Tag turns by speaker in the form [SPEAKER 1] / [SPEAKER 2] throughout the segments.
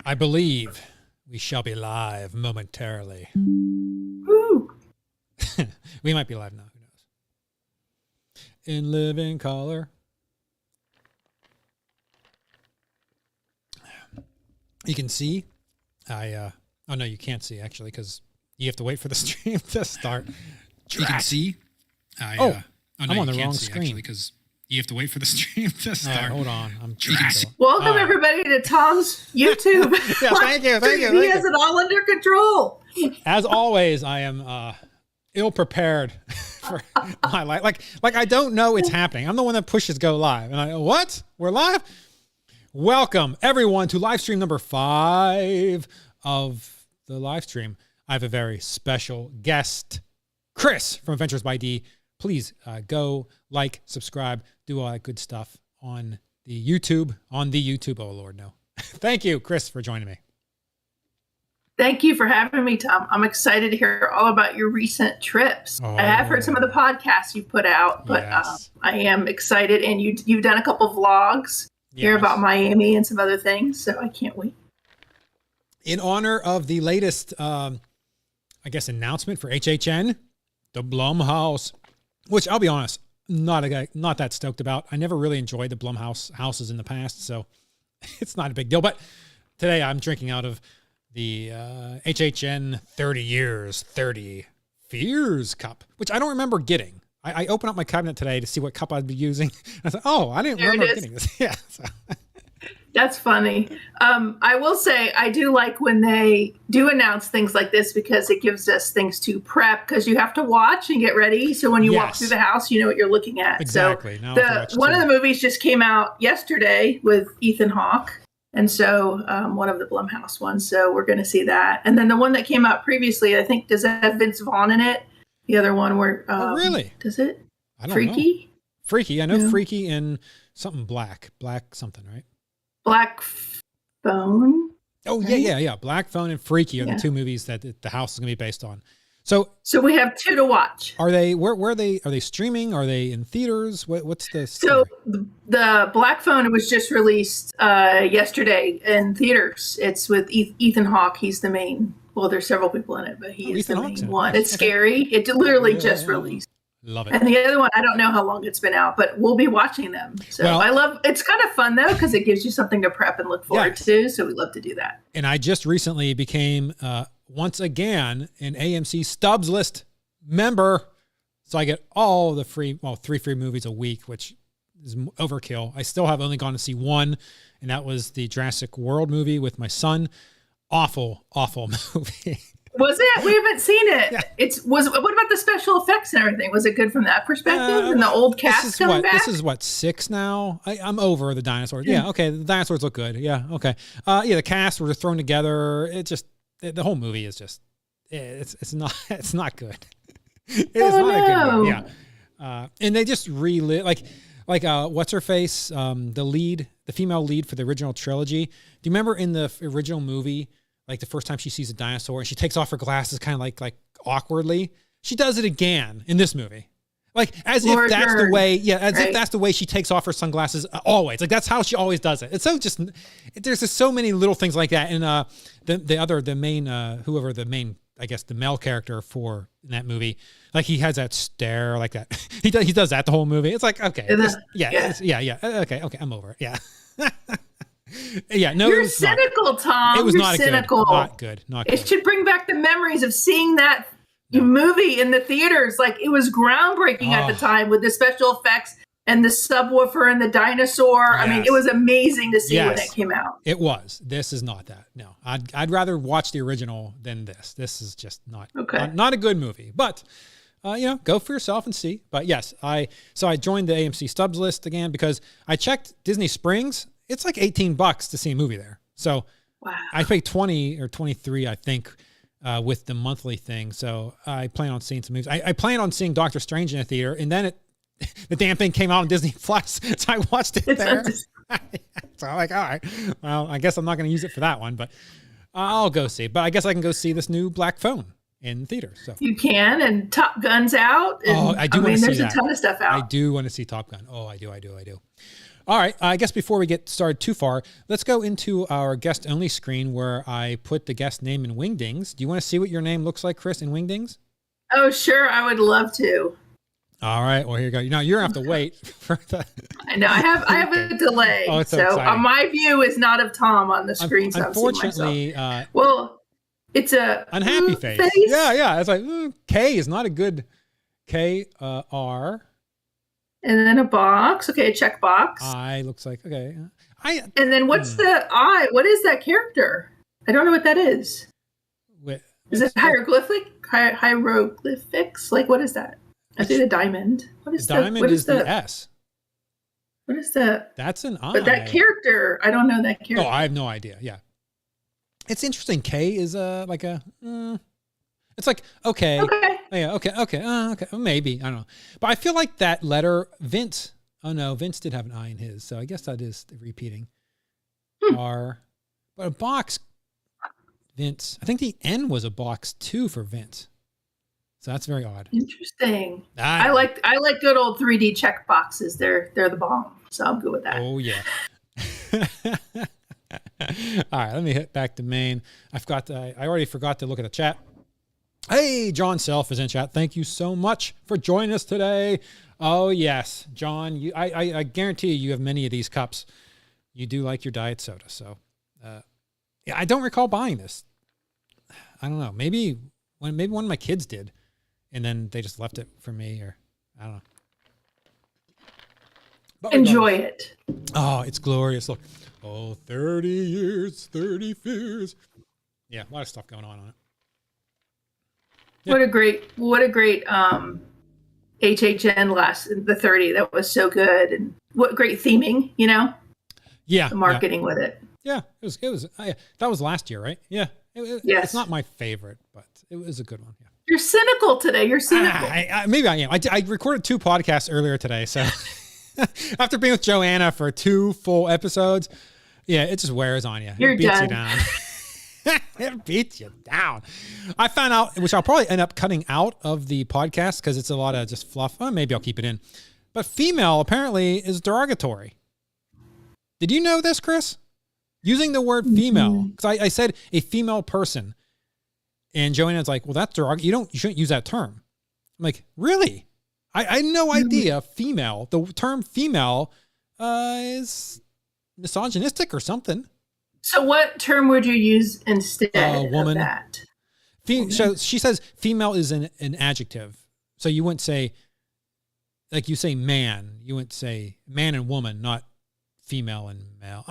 [SPEAKER 1] I believe we shall be live momentarily.
[SPEAKER 2] Woo.
[SPEAKER 1] We might be live now. Who knows? In living color. You can see. Oh no, you can't see actually because you have to wait for the stream to start. You can see.
[SPEAKER 2] I'm
[SPEAKER 1] on the wrong screen because you have to wait for the stream to start. Hold on, I'm
[SPEAKER 2] Welcome everybody to Tom's YouTube.
[SPEAKER 1] Yeah, thank you.
[SPEAKER 2] He has it all under control.
[SPEAKER 1] As always, I am ill prepared for my life. Like I don't know it's happening. I'm the one that pushes go live, and I go, what? We're live. Welcome everyone to live stream number 5 of the live stream. I have a very special guest, Kris from Adventures by D. Please go like, subscribe, do all that good stuff on the YouTube. Oh Lord, no. Thank you, Kris, for joining me.
[SPEAKER 2] Thank you for having me, Tom. I'm excited to hear all about your recent trips. I have heard some of the podcasts you put out, but yes. I am excited. And you've done a couple vlogs here about Miami and some other things, so I can't wait.
[SPEAKER 1] In honor of the latest, announcement for HHN, the Blumhouse, which I'll be honest, not that stoked about. I never really enjoyed the Blumhouse houses in the past, so it's not a big deal. But today I'm drinking out of the HHN 30 Fears cup, which I don't remember getting. I opened up my cabinet today to see what cup I'd be using. I thought, I didn't remember getting this. Yeah. So.
[SPEAKER 2] That's funny. I will say I do like when they do announce things like this because it gives us things to prep because you have to watch and get ready. So when you walk through the house, you know what you're looking at.
[SPEAKER 1] Exactly.
[SPEAKER 2] So one of the movies just came out yesterday with Ethan Hawke. And so one of the Blumhouse ones. So we're going to see that. And then the one that came out previously, I think, does it have Vince Vaughn in it? The other one where...
[SPEAKER 1] really?
[SPEAKER 2] Does it?
[SPEAKER 1] I don't
[SPEAKER 2] Freaky?
[SPEAKER 1] know. Freaky. I know Freaky and something black. Black something, right?
[SPEAKER 2] Black Phone.
[SPEAKER 1] Oh, right? yeah. Black Phone and Freaky are the two movies that the house is going to be based on. So
[SPEAKER 2] we have 2 to watch.
[SPEAKER 1] Are they, where are they streaming? Are they in theaters? What's the
[SPEAKER 2] story? So the Black Phone was just released yesterday in theaters. It's with Ethan Hawke. He's the main, well, there's several people in it, but he is the main one. It's scary. It literally just released.
[SPEAKER 1] Love it.
[SPEAKER 2] And the other one, I don't know how long it's been out, but we'll be watching them. So it's kind of fun though, because it gives you something to prep and look forward to. So we love to do that.
[SPEAKER 1] And I just recently became, once again, an AMC Stubs List member. So I get all the 3 free movies a week, which is overkill. I still have only gone to see one, and that was the Jurassic World movie with my son. Awful movie.
[SPEAKER 2] Was it? We haven't seen it. Yeah. What about the special effects and everything? Was it good from that perspective? And the old cast coming back?
[SPEAKER 1] This is 6 now? I'm over the dinosaurs. Yeah, okay. The dinosaurs look good. Yeah, okay. The cast were thrown together. The whole movie is just, it's not good. It's not a good movie. Yeah. And they just relive, like what's her face? The female lead for the original trilogy. Do you remember in the original movie, like the first time she sees a dinosaur and she takes off her glasses kind of like awkwardly? She does it again in this movie. Like as if that's the way, if that's the way she takes off her sunglasses always. Like that's how she always does it. It's there's just so many little things like that. And the main, I guess the male character in that movie, like he has that stare like that. He does that the whole movie. It's like, okay. Okay, I'm over it. Yeah. No,
[SPEAKER 2] you're cynical, Tom.
[SPEAKER 1] It was
[SPEAKER 2] not cynical.
[SPEAKER 1] Not good.
[SPEAKER 2] It should bring back the memories of seeing that movie in the theaters. Like it was groundbreaking at the time with the special effects and the subwoofer and the dinosaur. Yes. I mean, it was amazing to see when it came out.
[SPEAKER 1] It was. This is not that. No, I'd rather watch the original than this. This is just not a good movie. But go for yourself and see. But yes, I joined the AMC Stubs List again because I checked Disney Springs. It's like $18 to see a movie there. So I paid 20 or 23, I think, with the monthly thing. So I plan on seeing some movies. I plan on seeing Doctor Strange in a theater, and then the damn thing came out on Disney Plus, so I watched it there. So I'm like, all right, well, I guess I'm not going to use it for that one, but I'll go see. But I guess I can go see this new Black Phone in theaters. So
[SPEAKER 2] you can, and Top Gun's out. And,
[SPEAKER 1] I do want to see that.
[SPEAKER 2] There's a ton of stuff out.
[SPEAKER 1] I do want to see Top Gun. Oh, I do. All right. I guess before we get started too far, let's go into our guest only screen where I put the guest name in Wingdings. Do you want to see what your name looks like, Kris, in Wingdings?
[SPEAKER 2] Oh, sure. I would love to.
[SPEAKER 1] All right. Well, here you go. Now you're going to have to wait for that.
[SPEAKER 2] I know. I have a delay.
[SPEAKER 1] Oh, it's so
[SPEAKER 2] my view is not of Tom on the screen. So
[SPEAKER 1] unfortunately,
[SPEAKER 2] well, it's a
[SPEAKER 1] unhappy face. Yeah. It's like K is not a good R.
[SPEAKER 2] And then a box. Okay, a check box.
[SPEAKER 1] I looks like okay.
[SPEAKER 2] And then what's the I? What is that character? I don't know what that is. Is it hieroglyphics? Like what is that? I see the diamond. What is
[SPEAKER 1] the diamond? Is the S?
[SPEAKER 2] What is that?
[SPEAKER 1] That's an I.
[SPEAKER 2] But that character, I don't know that character.
[SPEAKER 1] Oh, I have no idea. Yeah, it's interesting. K is like a. It's like okay. Yeah, okay, maybe I don't know, but I feel like that letter Vince. Oh no, Vince did have an I in his, so I guess that is repeating. R, but a box. Vince. I think the N was a box too for Vince, so that's very odd.
[SPEAKER 2] Interesting. I like good old 3D check boxes. They're the bomb, so I'm good with that.
[SPEAKER 1] Oh yeah. All right, let me hit back to main. I already forgot to look at the chat. Hey, John Self is in chat. Thank you so much for joining us today. Oh, yes, John, I guarantee you have many of these cups. You do like your diet soda. So, yeah, I don't recall buying this. I don't know. Maybe one of my kids did, and then they just left it for me, or I don't know. But
[SPEAKER 2] enjoy it.
[SPEAKER 1] Oh, it's glorious. Look. Oh, 30 years, 30 fears. Yeah, a lot of stuff going on it. Yeah.
[SPEAKER 2] What a great HHN the 30. That was so good. And what great theming, Yeah. The marketing with it.
[SPEAKER 1] Yeah, it was that was last year, right? Yeah.
[SPEAKER 2] Yes.
[SPEAKER 1] It's not my favorite, but it was a good one. Yeah.
[SPEAKER 2] You're cynical today. You're cynical.
[SPEAKER 1] Maybe I am. I recorded 2 podcasts earlier today, so after being with Joanna for 2 full episodes, yeah, it just wears on you.
[SPEAKER 2] It beats
[SPEAKER 1] you down. It beats you down. I found out, which I'll probably end up cutting out of the podcast because it's a lot of just fluff. Maybe I'll keep it in. But female apparently is derogatory. Did you know this, Kris? Using the word female, because I said a female person, and Joanna's like, "Well, that's derogatory. You shouldn't use that term." I'm like, "Really? I had no idea." Female. The term female is misogynistic or something.
[SPEAKER 2] So what term would you use instead
[SPEAKER 1] woman.
[SPEAKER 2] of that?
[SPEAKER 1] So she says female is an adjective. So you wouldn't say, like you say man. You wouldn't say man and woman, not female and male.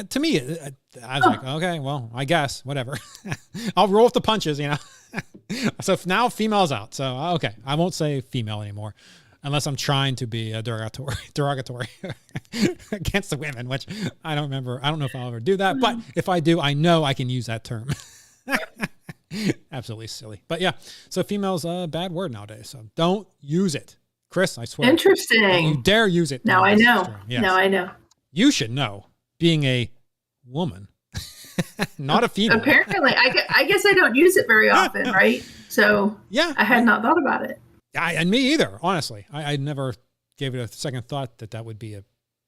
[SPEAKER 1] To me, I was like, okay, well, I guess, whatever. I'll roll with the punches, So now female's out. So, okay, I won't say female anymore. Unless I'm trying to be derogatory against the women, which I don't remember. I don't know if I'll ever do that, but if I do, I know I can use that term. Absolutely silly. But yeah, so female's a bad word nowadays, so don't use it. Kris, I swear.
[SPEAKER 2] Interesting.
[SPEAKER 1] Don't you dare use it.
[SPEAKER 2] Now I know. Yes. Now I know.
[SPEAKER 1] You should know, being a woman, not a female.
[SPEAKER 2] Apparently, I guess I don't use it very often, right? So yeah, I had not thought about it.
[SPEAKER 1] And me either, honestly. I never gave it a second thought that would be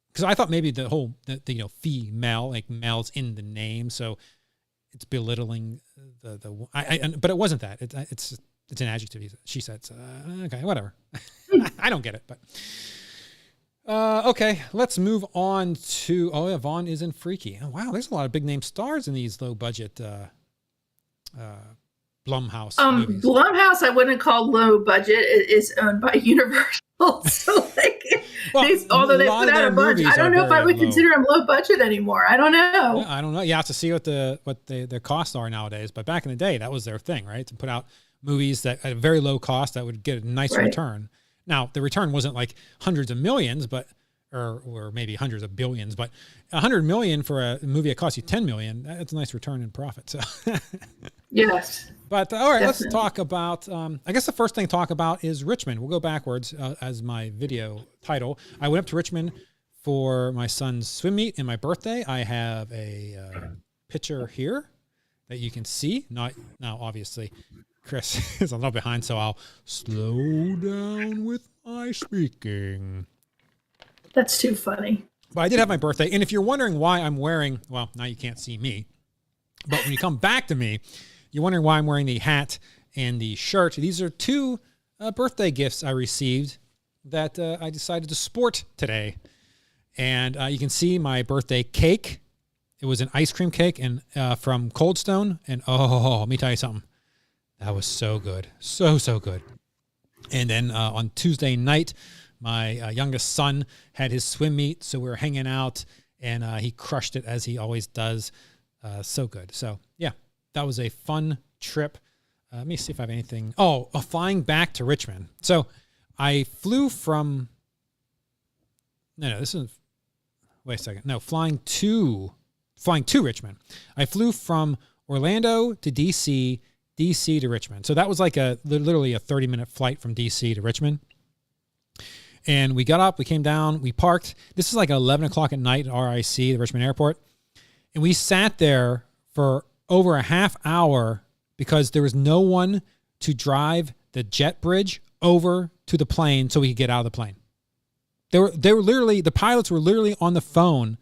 [SPEAKER 1] because I thought maybe the whole, female, like male's in the name, so it's belittling but it wasn't that. It's an adjective. She said, so, okay, whatever. I don't get it, but okay, let's move on to, Vaughn is in Freaky. Oh, wow, there's a lot of big name stars in these low budget Blumhouse movies.
[SPEAKER 2] Blumhouse, I wouldn't call low budget. It is owned by Universal. So although they put out a bunch, I don't know if I would consider them low budget anymore. I don't know.
[SPEAKER 1] Yeah, I don't know. You have to see what their costs are nowadays. But back in the day, that was their thing, right? To put out movies that at a very low cost that would get a nice return. Now, the return wasn't like hundreds of millions, but or maybe hundreds of billions, but $100 million for a movie that costs you $10 million, that's a nice return in profit. So
[SPEAKER 2] yes.
[SPEAKER 1] But all right, definitely. Let's talk about, I guess the first thing to talk about is Richmond. We'll go backwards as my video title. I went up to Richmond for my son's swim meet and my birthday. I have a picture here that you can see. Now, obviously, Kris is a little behind, so I'll slow down with my speaking.
[SPEAKER 2] That's too funny.
[SPEAKER 1] But I did have my birthday. And if you're wondering why I'm wearing, well, now you can't see me. But when you come back to me, you're wondering why I'm wearing the hat and the shirt. These are two birthday gifts I received that I decided to sport today. And you can see my birthday cake. It was an ice cream cake and from Cold Stone. And oh, let me tell you something. That was so good. So good. And then on Tuesday night, my youngest son had his swim meet. So we were hanging out and he crushed it as he always does. So good. So yeah, that was a fun trip. Let me see if I have anything. Oh, flying back to Richmond. So I flew from, no, this is, wait a second. No, flying to Richmond. I flew from Orlando to DC to Richmond. So that was like literally a 30-minute flight from DC to Richmond. And we got up, we came down, we parked. This is like 11 o'clock at night at RIC, the Richmond Airport. And we sat there for over a half hour because there was no one to drive the jet bridge over to the plane so we could get out of the plane. They were literally, the pilots were literally on the phone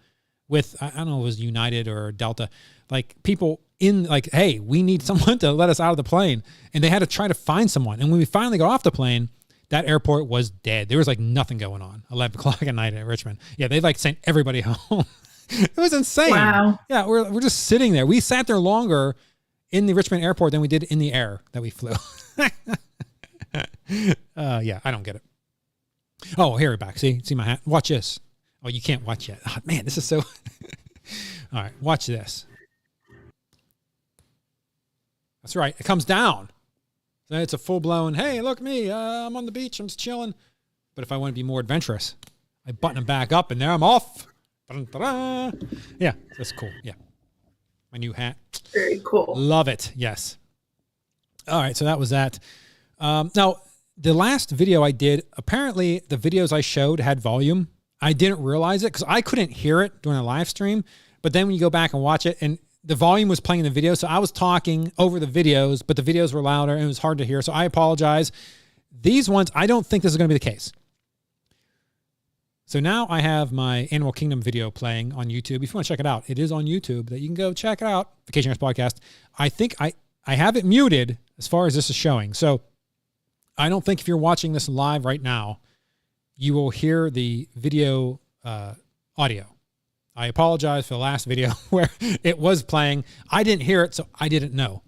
[SPEAKER 1] with, I don't know if it was United or Delta, like people in like, hey, we need someone to let us out of the plane. And they had to try to find someone. And when we finally got off the plane, that airport was dead. There was like nothing going on 11 o'clock at night at Richmond. Yeah, they like sent everybody home. It was insane.
[SPEAKER 2] Wow.
[SPEAKER 1] Yeah, we're just sitting there. We sat there longer in the Richmond airport than we did in the air that we flew. Yeah, I don't get it. Oh, here we're back. See my hat? Watch this. Oh, you can't watch yet. Oh, man, this is so... All right, watch this. That's right. It comes down. So it's a full-blown, hey, look me. I'm on the beach. I'm just chilling. But if I want to be more adventurous, I button it back up, and there I'm off. Dun-dun-dun. Yeah, that's cool. Yeah. My new hat.
[SPEAKER 2] Very cool.
[SPEAKER 1] Love it. Yes. All right, so that was that. Now, the last video I did, apparently the videos I showed had volume. I didn't realize it because I couldn't hear it during the live stream. But then when you go back and watch it, and the volume was playing in the video, so I was talking over the videos, but the videos were louder and it was hard to hear. So I apologize. These ones, I don't think this is going to be the case. So now I have my Animal Kingdom video playing on YouTube. If you want to check it out, it is on YouTube that you can go check it out. Vacationeers Podcast. I think I have it muted as far as this is showing. So I don't think if you're watching this live right now, you will hear the video audio. I apologize for the last video where it was playing. I didn't hear it, so I didn't know.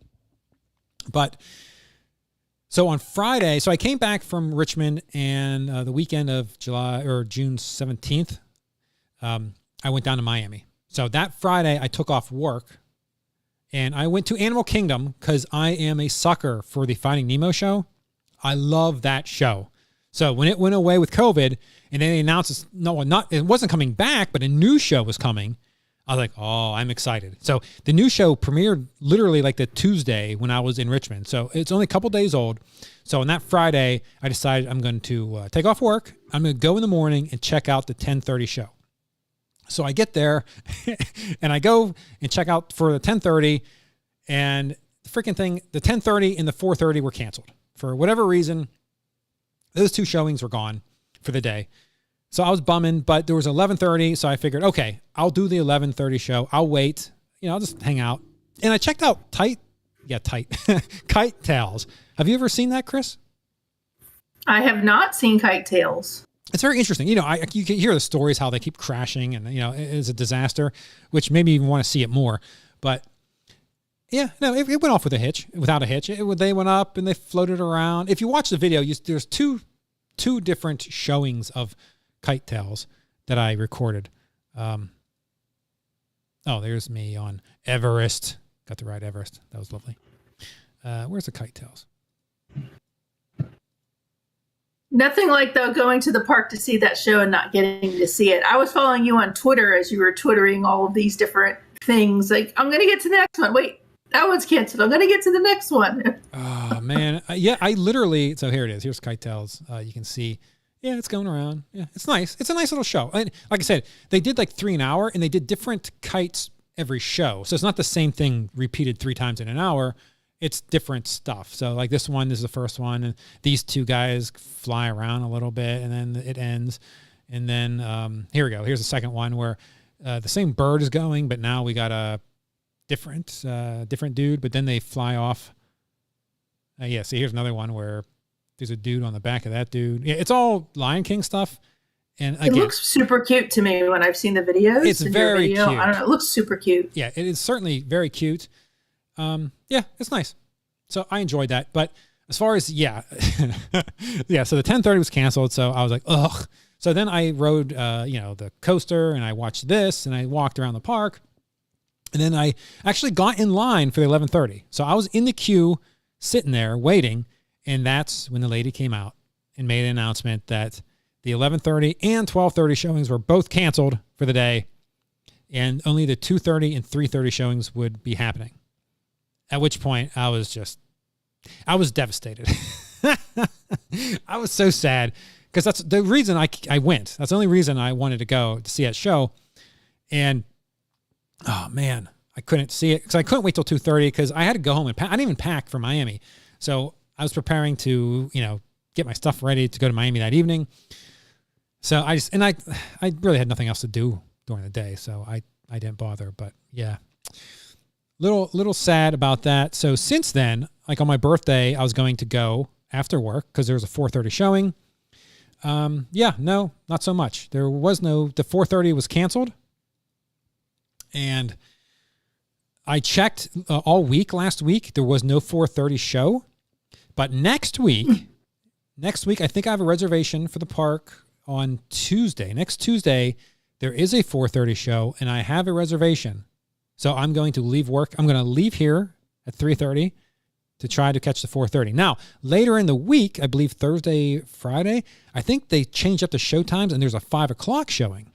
[SPEAKER 1] But so on Friday, so I came back from Richmond, and the weekend of June 17th, I went down to Miami. So that Friday, I took off work, and I went to Animal Kingdom because I am a sucker for the Finding Nemo show. I love that show. So when it went away with COVID, and then they announced it wasn't coming back, but a new show was coming, I was like, oh, I'm excited. So the new show premiered literally like the Tuesday when I was in Richmond. So it's only a couple days old. So on that Friday, I decided I'm going to take off work. I'm going to go in the morning and check out the 10:30 show. So I get there and I go and check out for the 10:30, and the freaking thing, the 10:30 and the 4:30 were canceled. For whatever reason, those two showings were gone for the day. So I was bumming, but there was 11:30. So I figured, okay, I'll do the 11:30 show. I'll wait, I'll just hang out. And I checked out Kite Tales. Have you ever seen that, Kris?
[SPEAKER 2] I have not seen Kite Tales.
[SPEAKER 1] It's very interesting. You can hear the stories, how they keep crashing, and, it's a disaster, which made me even want to see it more. But yeah, no, it went off without a hitch. They went up and they floated around. If you watch the video, there's two different showings of Kite Tales that I recorded. There's me on Everest. Got the right Everest. That was lovely. Where's the Kite Tales?
[SPEAKER 2] Nothing like, though, going to the park to see that show and not getting to see it. I was following you on Twitter as you were twittering all of these different things. Like, I'm going to get to the next one. Wait, that one's canceled. I'm going to get to the next one.
[SPEAKER 1] Oh, man. Yeah, I literally... So here it is. Here's Kite Tales. You can see... Yeah, it's going around. Yeah, it's nice. It's a nice little show. And like I said, they did like 3 an hour, and they did different kites every show. So it's not the same thing repeated 3 times in an hour. It's different stuff. So like this is the first one, and these two guys fly around a little bit, and then it ends. And then here we go. Here's the second one where the same bird is going, but now we got a different dude, but then they fly off. Yeah, see, here's another one where there's a dude on the back of that dude. Yeah, it's all Lion King stuff. And again,
[SPEAKER 2] it looks super cute to me when I've seen the videos.
[SPEAKER 1] It's very cute.
[SPEAKER 2] I don't know. It looks super cute.
[SPEAKER 1] Yeah, it is certainly very cute. Yeah, it's nice. So I enjoyed that. But as far as, yeah, so the 10:30 was canceled. So I was like, ugh. So then I rode, the coaster, and I watched this, and I walked around the park. And then I actually got in line for the 11:30. So I was in the queue sitting there waiting. And that's when the lady came out and made an announcement that the 11:30 and 12:30 showings were both canceled for the day. And only the 2:30 and 3:30 showings would be happening. At which point I was devastated. I was so sad because that's the reason I went. That's the only reason I wanted to go to see that show. And oh man, I couldn't see it because I couldn't wait till 2:30 because I had to go home and pack. I didn't even pack for Miami. So I was preparing to, get my stuff ready to go to Miami that evening. So I really had nothing else to do during the day. So I didn't bother, but yeah, little sad about that. So since then, like on my birthday, I was going to go after work because there was a 4:30 showing. No, not so much. The 4:30 was canceled. And I checked all week last week. There was no 4:30 show. But next week, I think I have a reservation for the park on Tuesday. Next Tuesday, there is a 4:30 show, and I have a reservation. So I'm going to leave work. I'm going to leave here at 3:30 to try to catch the 4:30. Now, later in the week, I believe Thursday, Friday, I think they changed up the show times, and there's a 5 o'clock showing.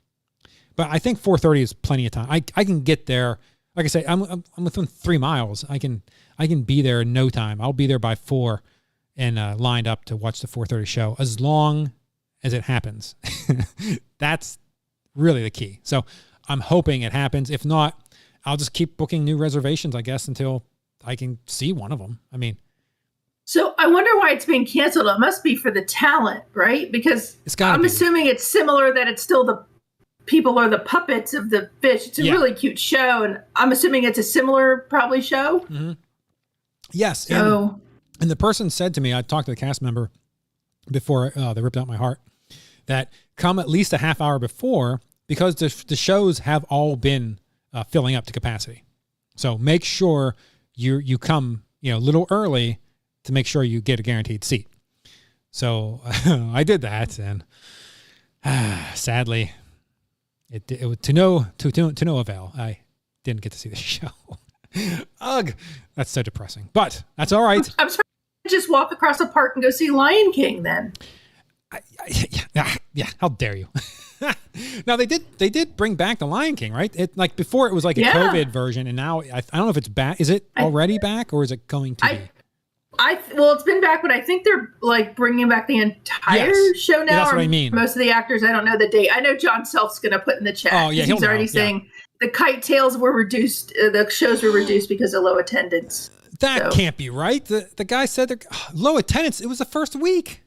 [SPEAKER 1] But I think 4:30 is plenty of time. I can get there. Like I say, I'm within 3 miles. I can be there in no time. I'll be there by 4 and lined up to watch the 4:30 show as long as it happens. That's really the key. So I'm hoping it happens. If not, I'll just keep booking new reservations, I guess, until I can see one of them. I mean,
[SPEAKER 2] so I wonder why it's being canceled. It must be for the talent, right? Because I'm assuming it's similar, that it's still the people are the puppets of the fish. It's a really cute show, and I'm assuming it's a similar probably show.
[SPEAKER 1] Mm-hmm. Yes.
[SPEAKER 2] So,
[SPEAKER 1] and the person said to me, I talked to the cast member before they ripped out my heart, that come at least a half hour before, because the shows have all been filling up to capacity. So make sure you come a little early to make sure you get a guaranteed seat. So I did that, and sadly, it was to no avail. I didn't get to see the show. Ugh, that's so depressing. But that's all right.
[SPEAKER 2] I'm sorry. Just walk across the park and go see Lion King then.
[SPEAKER 1] Yeah. How dare you? Now they did bring back the Lion King, right? It like before it was like a COVID version, and now I don't know if it's back. Is it already back, or is it going to be?
[SPEAKER 2] Well, it's been back, but I think they're like bringing back the entire show now.
[SPEAKER 1] Yeah, that's what I mean.
[SPEAKER 2] Most of the actors, I don't know the date. I know John Self's going to put in the chat.
[SPEAKER 1] Oh yeah,
[SPEAKER 2] he's already saying the kite tails were reduced. The shows were reduced because of low attendance.
[SPEAKER 1] That can't be right. The guy said low attendance. It was the first week.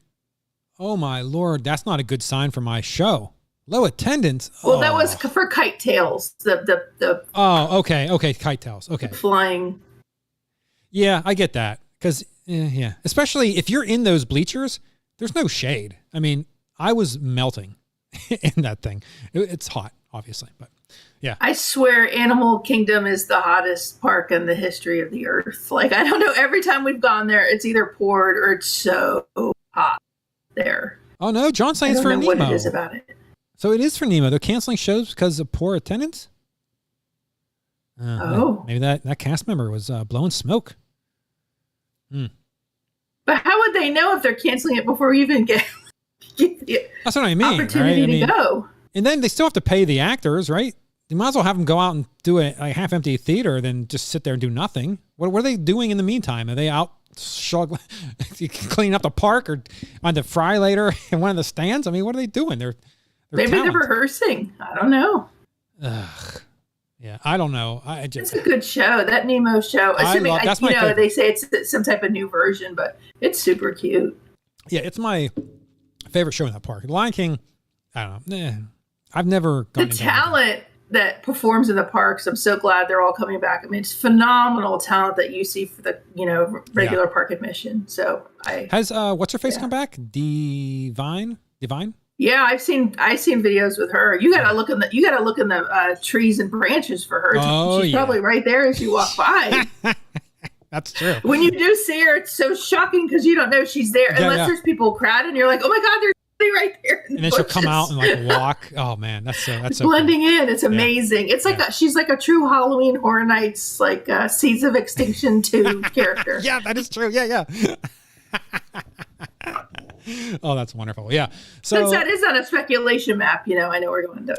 [SPEAKER 1] Oh my Lord, that's not a good sign for my show. Low attendance.
[SPEAKER 2] Well, that was for kite tails. The
[SPEAKER 1] Oh, okay, kite tails. Okay,
[SPEAKER 2] flying.
[SPEAKER 1] Yeah, I get that because especially if you're in those bleachers, there's no shade. I mean, I was melting in that thing. It's hot, obviously, but yeah.
[SPEAKER 2] I swear Animal Kingdom is the hottest park in the history of the earth. Like, I don't know, every time we've gone there, it's either poured or it's so hot there.
[SPEAKER 1] Oh no, John's saying it's for Nemo.
[SPEAKER 2] What it is about it.
[SPEAKER 1] So it is for Nemo. They're canceling shows because of poor attendance? Maybe that cast member was blowing smoke.
[SPEAKER 2] But how would they know if they're canceling it before we even get
[SPEAKER 1] that's what I mean,
[SPEAKER 2] opportunity to go?
[SPEAKER 1] And then they still have to pay the actors, right? You might as well have them go out and do a half-empty theater than just sit there and do nothing. What are they doing in the meantime? Are they out cleaning up the park or on the fry later in one of the stands? I mean, what are they doing?
[SPEAKER 2] Maybe they're rehearsing. I don't know.
[SPEAKER 1] Ugh. Yeah, I don't know.
[SPEAKER 2] It's a good show, that Nemo show. Assuming they say it's some type of new version, but it's super cute.
[SPEAKER 1] Yeah, it's my favorite show in that park. The Lion King, I don't know. I've never gone
[SPEAKER 2] the talent that performs in the parks. I'm so glad they're all coming back. I mean, it's phenomenal talent that you see for the regular park admission. So
[SPEAKER 1] has what's her face come back? Divine.
[SPEAKER 2] Yeah, I've seen videos with her. You gotta look in the trees and branches for her. She's probably right there as you walk by.
[SPEAKER 1] That's true.
[SPEAKER 2] When you do see her, it's so shocking because you don't know she's there unless there's people crowded and you're like, oh my God, they're right there.
[SPEAKER 1] And then she'll come out and like walk. Oh man, that's so
[SPEAKER 2] blending in. It's amazing. It's like she's like a true Halloween Horror Nights, like Seeds of Extinction 2 character.
[SPEAKER 1] Yeah, that is true. Yeah. Oh, that's wonderful. Yeah. So
[SPEAKER 2] since that is on a speculation map, I know we're going to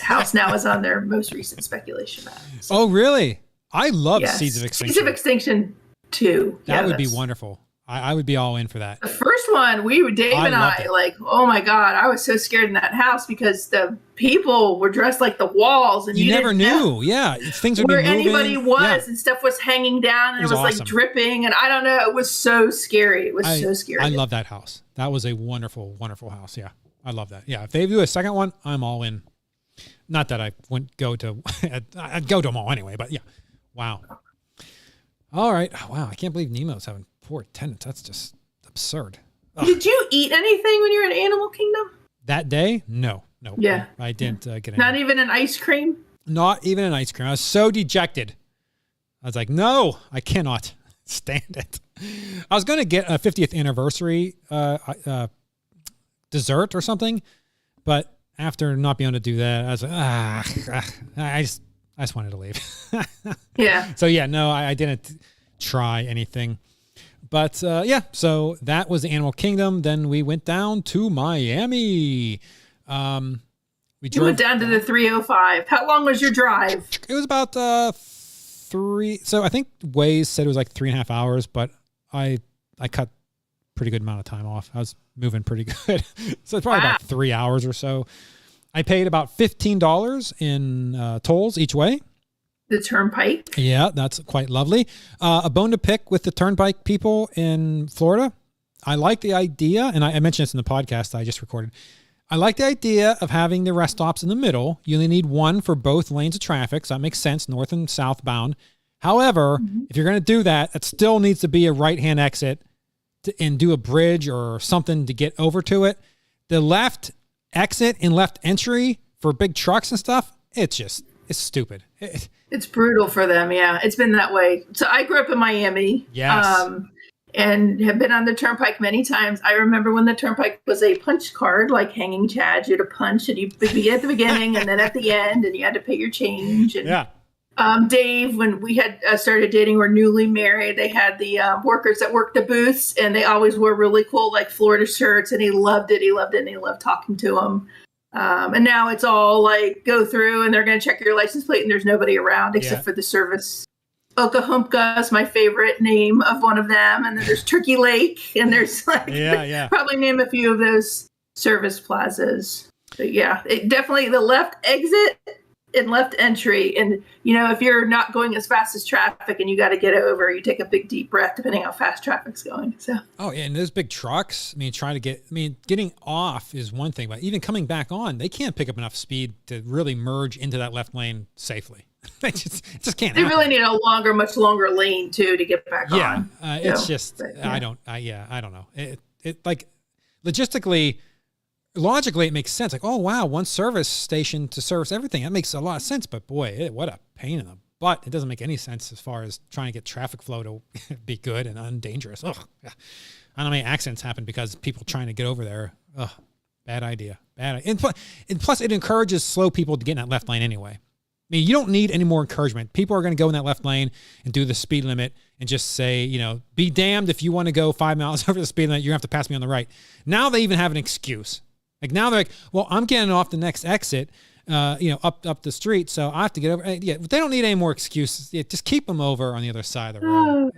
[SPEAKER 2] house now is on their most recent speculation map. So.
[SPEAKER 1] Oh, really? I love Seeds of Extinction.
[SPEAKER 2] Seeds of Extinction 2.
[SPEAKER 1] That would be wonderful. I would be all in for that.
[SPEAKER 2] The first one, Dave and I like, oh my God, I was so scared in that house because the people were dressed like the walls, and you
[SPEAKER 1] never knew. Yeah, things would be moving.
[SPEAKER 2] Where anybody was, and stuff was hanging down, and it was awesome. Like dripping, and I don't know. It was so scary. It was so scary.
[SPEAKER 1] I love that house. That was a wonderful, wonderful house. Yeah, I love that. Yeah, if they do a second one, I'm all in. Not that I wouldn't go to. I'd go to them all anyway. But yeah, wow. All right. Wow, I can't believe Nemo's having 4 tenants. That's just absurd. Ugh.
[SPEAKER 2] Did you eat anything when you were in Animal Kingdom?
[SPEAKER 1] That day? No.
[SPEAKER 2] Yeah.
[SPEAKER 1] I didn't get any.
[SPEAKER 2] Not even an ice cream?
[SPEAKER 1] Not even an ice cream. I was so dejected. I was like, no, I cannot stand it. I was going to get a 50th anniversary dessert or something, but after not being able to do that, I was like, I just wanted to leave.
[SPEAKER 2] Yeah.
[SPEAKER 1] So yeah, no, I didn't try anything. But so that was the Animal Kingdom. Then we went down to Miami.
[SPEAKER 2] You went down to the 305. How long was your drive?
[SPEAKER 1] It was about 3. So I think Waze said it was like 3.5 hours, but I cut pretty good amount of time off. I was moving pretty good. So it's probably about 3 hours or so. I paid about $15 in tolls each way.
[SPEAKER 2] The Turnpike?
[SPEAKER 1] Yeah, that's quite lovely. A bone to pick with the Turnpike people in Florida. I like the idea, and I mentioned this in the podcast I just recorded. I like the idea of having the rest stops in the middle. You only need one for both lanes of traffic, so that makes sense, north and southbound. However, if you're going to do that, it still needs to be a right-hand exit and do a bridge or something to get over to it. The left exit and left entry for big trucks and stuff, it's stupid.
[SPEAKER 2] It's brutal for them. Yeah, it's been that way. So I grew up in Miami.
[SPEAKER 1] Yes.
[SPEAKER 2] And have been on the Turnpike many times. I remember when the Turnpike was a punch card, like hanging Chad. You had to punch, and you'd be at the beginning and then at the end, and you had to pay your change. And,
[SPEAKER 1] yeah.
[SPEAKER 2] Dave, when we had started dating, we're newly married. They had the workers that worked the booths, and they always wore really cool, like Florida shirts, and he loved it. He loved it, and he loved talking to them. And now it's all like go through, and they're going to check your license plate, and there's nobody around except for the service. Okahumpka is my favorite name of one of them, and then there's Turkey Lake, and there's like probably name a few of those service plazas. But yeah, it definitely the left exit and left entry, and if you're not going as fast as traffic and you got to get over, you take a big deep breath depending how fast traffic's going. So
[SPEAKER 1] and those big trucks, getting off is one thing, but even coming back on, they can't pick up enough speed to really merge into that left lane safely. It just can't.
[SPEAKER 2] They really need a much longer lane too to get back on.
[SPEAKER 1] It's just I don't know. It like logistically. Logically, it makes sense. Like, oh, wow, one service station to service everything. That makes a lot of sense. But boy, what a pain in the butt. It doesn't make any sense as far as trying to get traffic flow to be good and undangerous. Ugh. I don't know how many accidents happen because people trying to get over there. Ugh, bad idea. And plus, it encourages slow people to get in that left lane anyway. I mean, you don't need any more encouragement. People are going to go in that left lane and do the speed limit and just say, be damned if you want to go 5 miles over the speed limit, you're going to have to pass me on the right. Now they even have an excuse. Like now they're like, well, I'm getting off the next exit, up the street, so I have to get over. Yeah, they don't need any more excuses. Yeah, just keep them over on the other side of the road.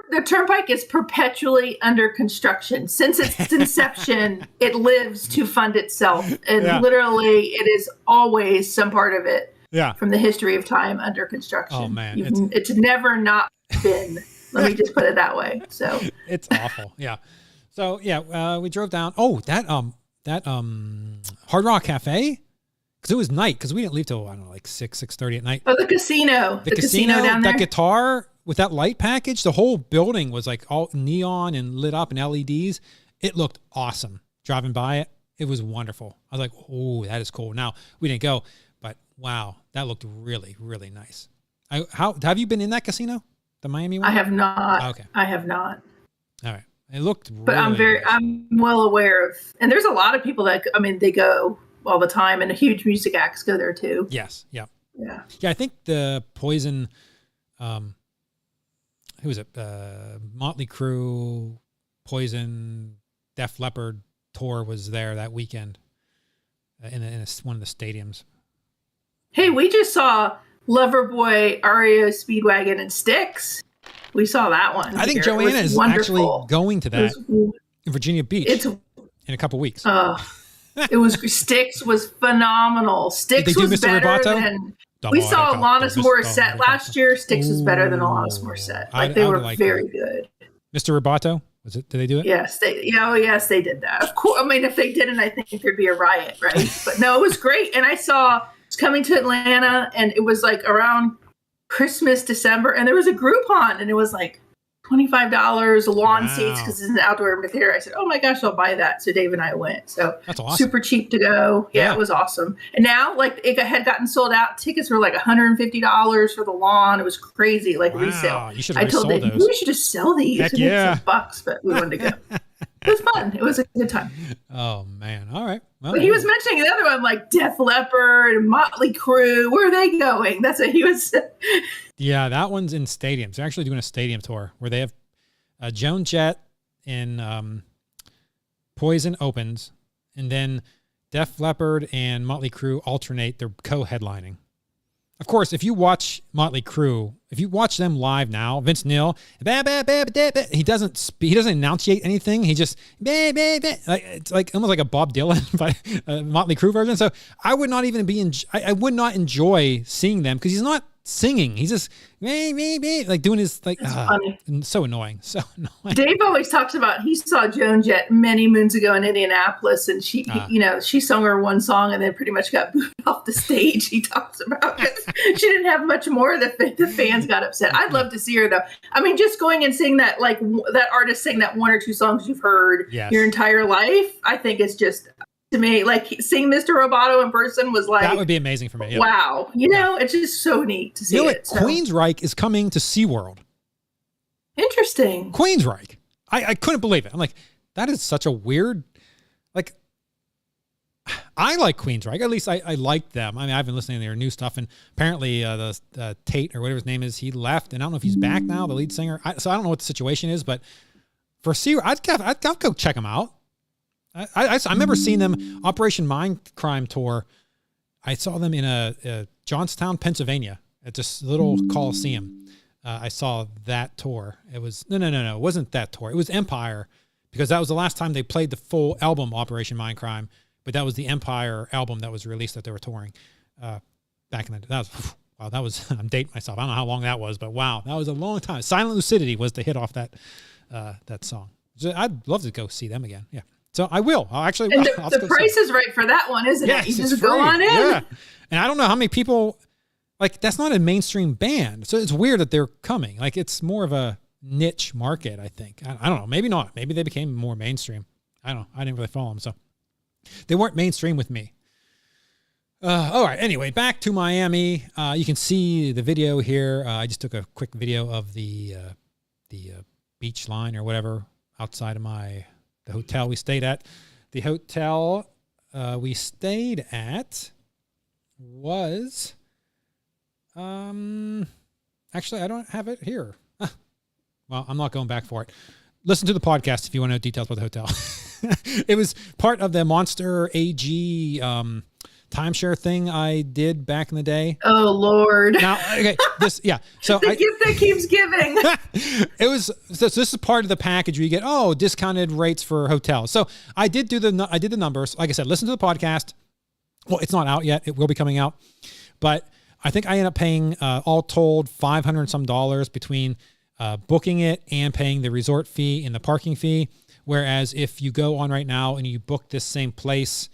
[SPEAKER 2] The Turnpike is perpetually under construction. Since its inception, it lives to fund itself, and literally, it is always some part of it.
[SPEAKER 1] Yeah.
[SPEAKER 2] From the history of time under construction.
[SPEAKER 1] Oh man,
[SPEAKER 2] it's never not been. Let me just put it that way. So
[SPEAKER 1] it's awful. Yeah. So we drove down. Oh, that Hard Rock Cafe. Because it was night, because we didn't leave till, I don't know, like 6:30 at night.
[SPEAKER 2] Oh, the casino. The casino down there.
[SPEAKER 1] That guitar with that light package, the whole building was like all neon and lit up and LEDs. It looked awesome. Driving by it, it was wonderful. I was like, oh, that is cool. Now, we didn't go, but wow, that looked really, really nice. Have you been in that casino? The Miami one?
[SPEAKER 2] I have not.
[SPEAKER 1] Oh, okay.
[SPEAKER 2] I have not.
[SPEAKER 1] All right. It looked really
[SPEAKER 2] But I'm well aware of, and there's a lot of people that, they go all the time, and huge music acts go there too.
[SPEAKER 1] Yes. Yeah.
[SPEAKER 2] Yeah.
[SPEAKER 1] Yeah. I think the Poison, who was it? Motley Crue, Poison, Def Leppard tour was there that weekend in one of the stadiums.
[SPEAKER 2] Hey, we just saw Loverboy, REO Speedwagon, and Styx. We saw that one.
[SPEAKER 1] I think Joanna is actually going to that in Virginia Beach in a couple weeks.
[SPEAKER 2] It was Styx was phenomenal. Styx was
[SPEAKER 1] Mr.
[SPEAKER 2] better
[SPEAKER 1] Roboto?
[SPEAKER 2] than we saw Alanis Morissette last year. Styx was better than Alanis Morissette. They were very good.
[SPEAKER 1] Mr. Roboto, was it? Did they do it?
[SPEAKER 2] Yes, yes, they did that. Of course, if they didn't, I think there'd be a riot, right? But no, it was great. And I saw it's coming to Atlanta, and it was like around Christmas, December, and there was a Groupon, and it was like $25 lawn seats because it's an outdoor theater. I said, oh my gosh, I'll buy that. So Dave and I went. So
[SPEAKER 1] that's awesome. Super
[SPEAKER 2] cheap to go. Yeah, it was awesome. And now it had gotten sold out. Tickets were like $150 for the lawn. It was crazy, resale.
[SPEAKER 1] You should have
[SPEAKER 2] told Dave, we should just sell these.
[SPEAKER 1] Heck yeah.
[SPEAKER 2] $bucks, but we wanted to go. It was fun. It was a good time.
[SPEAKER 1] Oh man. All right. Well,
[SPEAKER 2] but he was mentioning the other one, like Def Leppard and Motley Crue. Where are they going? That's what he was.
[SPEAKER 1] Yeah, that one's in stadiums. They're actually doing a stadium tour where they have Joan Jett and Poison opens, and then Def Leppard and Motley Crue alternate. They're co-headlining. Of course, if you watch Motley Crue, if you watch them live now, Vince Neil, he doesn't enunciate anything. He just it's like almost like a Bob Dylan but Motley Crue version. So I would not even I would not enjoy seeing them because he's not singing. He's just like doing his funny. So annoying.
[SPEAKER 2] Dave always talks about he saw Joan Jett many moons ago in Indianapolis, and she sung her one song and then pretty much got booed off the stage. He talks about it. She didn't have much more. The fans got upset. I'd love to see her though. Just going and seeing that that artist sing that one or two songs you've heard your entire life, I think it's just. To me, seeing Mr. Roboto in person was
[SPEAKER 1] that would be amazing for me. Yep.
[SPEAKER 2] Wow. It's just so neat to see it. So.
[SPEAKER 1] Queensryche is coming to SeaWorld.
[SPEAKER 2] Interesting.
[SPEAKER 1] Queensryche. I couldn't believe it. I'm like, that is such a weird, I like Queensryche. At least I liked them. I've been listening to their new stuff, and apparently the Tate or whatever his name is, he left, and I don't know if he's back now, the lead singer. So I don't know what the situation is, but for SeaWorld, I'd go check them out. I remember seeing them Operation Mindcrime tour. I saw them in a Johnstown, Pennsylvania, at this little Coliseum. I saw that tour. It was no. It wasn't that tour. It was Empire, because that was the last time they played the full album Operation Mindcrime. But that was the Empire album that was released that they were touring back in the day. That was I'm dating myself. I don't know how long that was, but wow, that was a long time. Silent Lucidity was the hit off that song. So I'd love to go see them again. Yeah. So I will. I'll actually.
[SPEAKER 2] And the price is right for that one, isn't it? You just go on in.
[SPEAKER 1] Yeah. And I don't know how many people, that's not a mainstream band. So it's weird that they're coming. It's more of a niche market, I think. I don't know. Maybe not. Maybe they became more mainstream. I don't know. I didn't really follow them. So they weren't mainstream with me. All right. Anyway, back to Miami. You can see the video here. I just took a quick video of the beach line or whatever outside of the hotel we stayed at. The hotel we stayed at was, actually, I don't have it here. Well, I'm not going back for it. Listen to the podcast if you want to know details about the hotel. It was part of the Monster AG timeshare thing I did back in the day.
[SPEAKER 2] Oh Lord!
[SPEAKER 1] Now, okay, So
[SPEAKER 2] the gift that keeps giving.
[SPEAKER 1] It was so this is part of the package where you get discounted rates for hotels. So I did the numbers. Like I said, listen to the podcast. Well, it's not out yet. It will be coming out, but I think I ended up paying all told $500 and some between booking it and paying the resort fee and the parking fee, Whereas if you go on right now and you book this same place,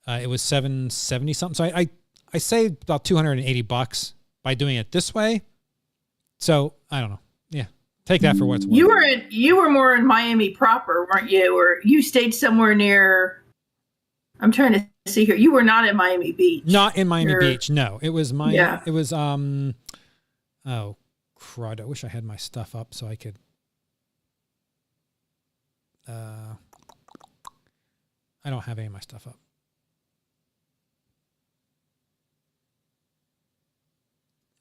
[SPEAKER 1] it was $770 something. So I saved about $280 by doing it this way. So I don't know. Yeah. Take that for what it's worth.
[SPEAKER 2] You were more in Miami proper, weren't you? Or you stayed somewhere near, I'm trying to see here. You were not in Miami Beach.
[SPEAKER 1] Not in Miami Beach. No, it was it was, oh crud. I wish I had my stuff up so I could, I don't have any of my stuff up.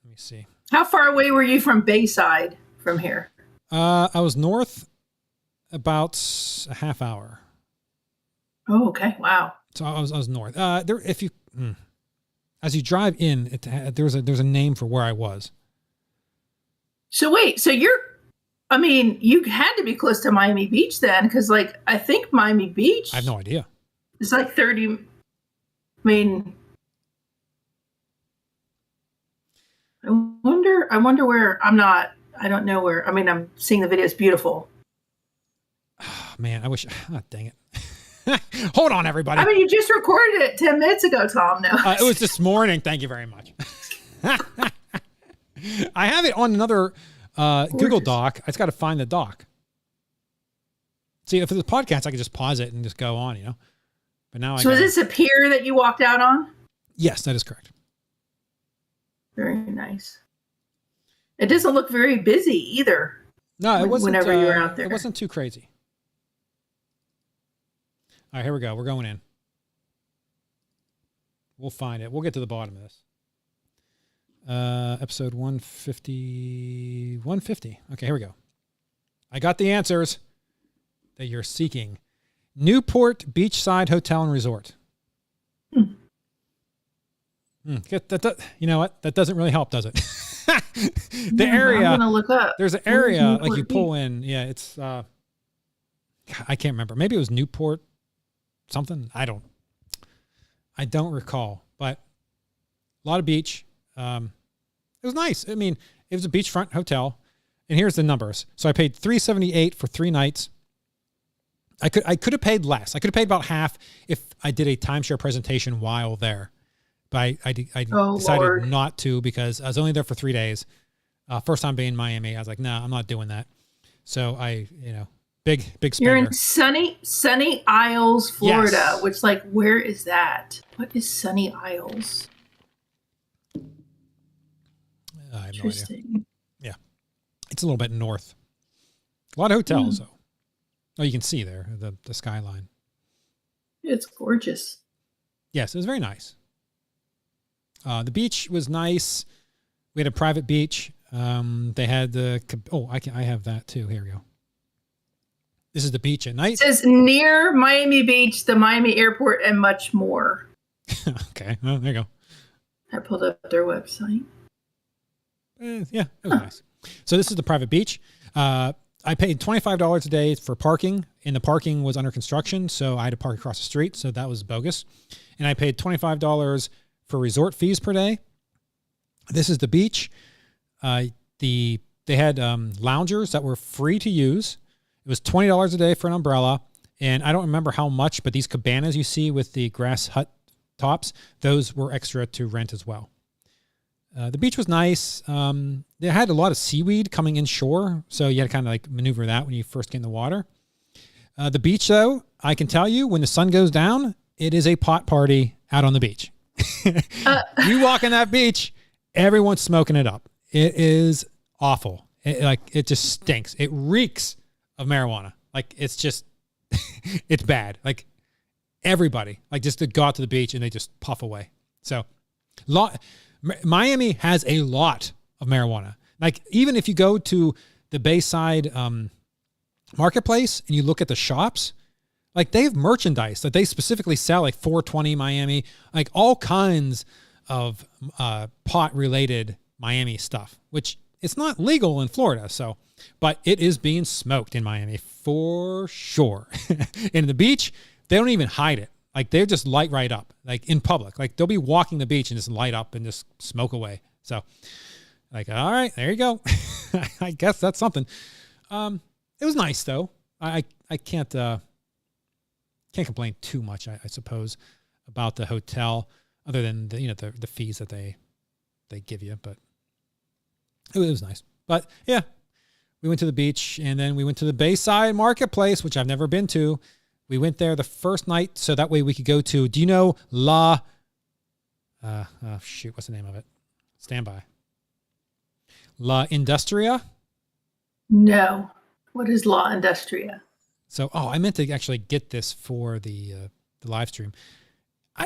[SPEAKER 1] Let me see.
[SPEAKER 2] How far away were you from Bayside from here?
[SPEAKER 1] I was north about a half hour.
[SPEAKER 2] Oh, okay. Wow.
[SPEAKER 1] So I was north. As you drive in, there's a name for where I was.
[SPEAKER 2] So wait, you had to be close to Miami Beach then, because I think Miami Beach.
[SPEAKER 1] I have no idea.
[SPEAKER 2] It's like 30. I wonder where. I don't know where. I'm seeing the video. It's beautiful.
[SPEAKER 1] Oh, man, I wish. Oh, dang it. Hold on, everybody.
[SPEAKER 2] You just recorded it 10 minutes ago, Tom. No,
[SPEAKER 1] it was this morning. Thank you very much. I have it on another Google Doc. I just got to find the doc. See, if it's a podcast, I could just pause it and just go on, But now
[SPEAKER 2] is this a pier that you walked out on?
[SPEAKER 1] Yes, that is correct.
[SPEAKER 2] Very nice. It doesn't look very busy either.
[SPEAKER 1] No, it wasn't.
[SPEAKER 2] Whenever you were out there,
[SPEAKER 1] it wasn't too crazy. All right, here we go. We're going in. We'll find it. We'll get to the bottom of this. Episode 150. 150. Okay, here we go. I got the answers that you're seeking. Newport Beachside Hotel and Resort. You know what? That doesn't really help, does it? Area.
[SPEAKER 2] I'm gonna look up.
[SPEAKER 1] There's an area like you pull in. Yeah, it's. I can't remember. Maybe it was Newport. Something. I don't recall. But a lot of beach. It was nice. It was a beachfront hotel, and here's the numbers. So I paid $378 for 3 nights. I could have paid less. I could have paid about half if I did a timeshare presentation while there. But I decided not to because I was only there for 3 days. First time being in Miami, I was like, no, I'm not doing that. So big spender.
[SPEAKER 2] You're in Sunny Isles, Florida,
[SPEAKER 1] yes.
[SPEAKER 2] Which where is that? What is Sunny Isles?
[SPEAKER 1] I have no idea. Yeah. It's a little bit north. A lot of hotels, though. Oh, you can see there, the skyline.
[SPEAKER 2] It's gorgeous.
[SPEAKER 1] Yes, it was very nice. The beach was nice. We had a private beach. They had I have that too. Here we go. This is the beach at night.
[SPEAKER 2] It says near Miami Beach, the Miami airport, and much more.
[SPEAKER 1] Okay. Well, there you go.
[SPEAKER 2] I pulled up their website.
[SPEAKER 1] Yeah, it was nice. So this is the private beach. I paid $25 a day for parking, and the parking was under construction, so I had to park across the street, so that was bogus. And I paid $25 for resort fees per day. This is the beach. They had loungers that were free to use. It was $20 a day for an umbrella, and I don't remember how much, but these cabanas you see with the grass hut tops, those were extra to rent as well. The beach was nice. They had a lot of seaweed coming inshore, so you had to kind of maneuver that when you first get in the water. The beach, though, I can tell you, when the sun goes down, it is a pot party out on the beach. You walk in that beach, everyone's smoking it up. It is awful. It just stinks. It reeks of marijuana. It's just, it's bad. Everybody, just to go out to the beach and they just puff away. So, Miami has a lot of marijuana. Even if you go to the Bayside marketplace and you look at the shops, they have merchandise that they specifically sell, 420 Miami, all kinds of pot-related Miami stuff, which it's not legal in Florida. So, but it is being smoked in Miami for sure. And the beach, they don't even hide it. They just light right up, in public. They'll be walking the beach and just light up and just smoke away. So, all right, there you go. I guess that's something. It was nice though. I can't complain too much, I suppose, about the hotel, other than the fees that they give you. But it was nice. But yeah, we went to the beach, and then we went to the Bayside Marketplace, which I've never been to. We went there the first night, so that way we could go to. Do you know what's the name of it? Stand by. La Industria?
[SPEAKER 2] No. What is La Industria?
[SPEAKER 1] So, I meant to actually get this for the live stream.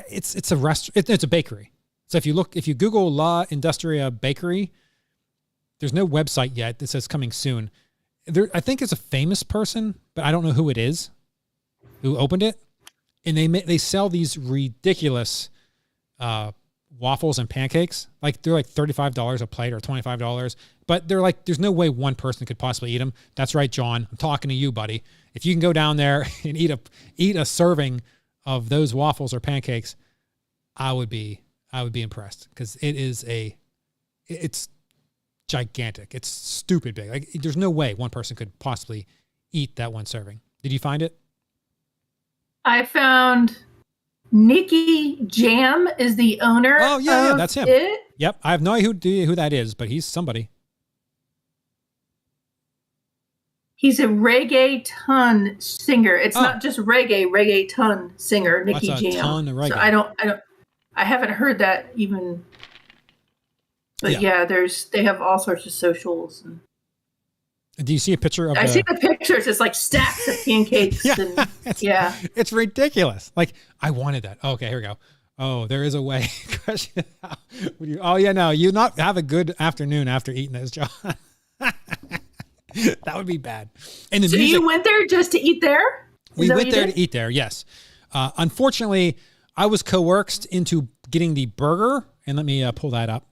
[SPEAKER 1] It's a restaurant. It's a bakery. So if you Google La Industria Bakery, there's no website yet that says coming soon. I think it's a famous person, but I don't know who it is who opened it. And they sell these ridiculous waffles and pancakes. Like they're like $35 a plate or $25, but they're like, there's no way one person could possibly eat them. That's right, John. I'm talking to you, buddy. If you can go down there and eat a serving of those waffles or pancakes, I would be impressed, because it's gigantic. It's stupid big. Like there's no way one person could possibly eat that one serving. Did you find it?
[SPEAKER 2] I found Nicky Jam is the owner.
[SPEAKER 1] Oh yeah, that's him.
[SPEAKER 2] It.
[SPEAKER 1] Yep, I have no idea who that is, but he's somebody.
[SPEAKER 2] He's a reggaeton singer. It's not just reggaeton singer, Nicky Jam.
[SPEAKER 1] That's a ton of reggae.
[SPEAKER 2] So I haven't heard that even. But yeah, they have all sorts of socials. And
[SPEAKER 1] do you see a picture of
[SPEAKER 2] I see the pictures. It's like stacks of pancakes.
[SPEAKER 1] It's ridiculous. Like, I wanted that. Okay, here we go. Oh, there is a way. You not have a good afternoon after eating those, John. That would be bad. And
[SPEAKER 2] so you went there just to eat there?
[SPEAKER 1] We went there to eat there, yes. Unfortunately, I was coerced into getting the burger. And let me pull that up.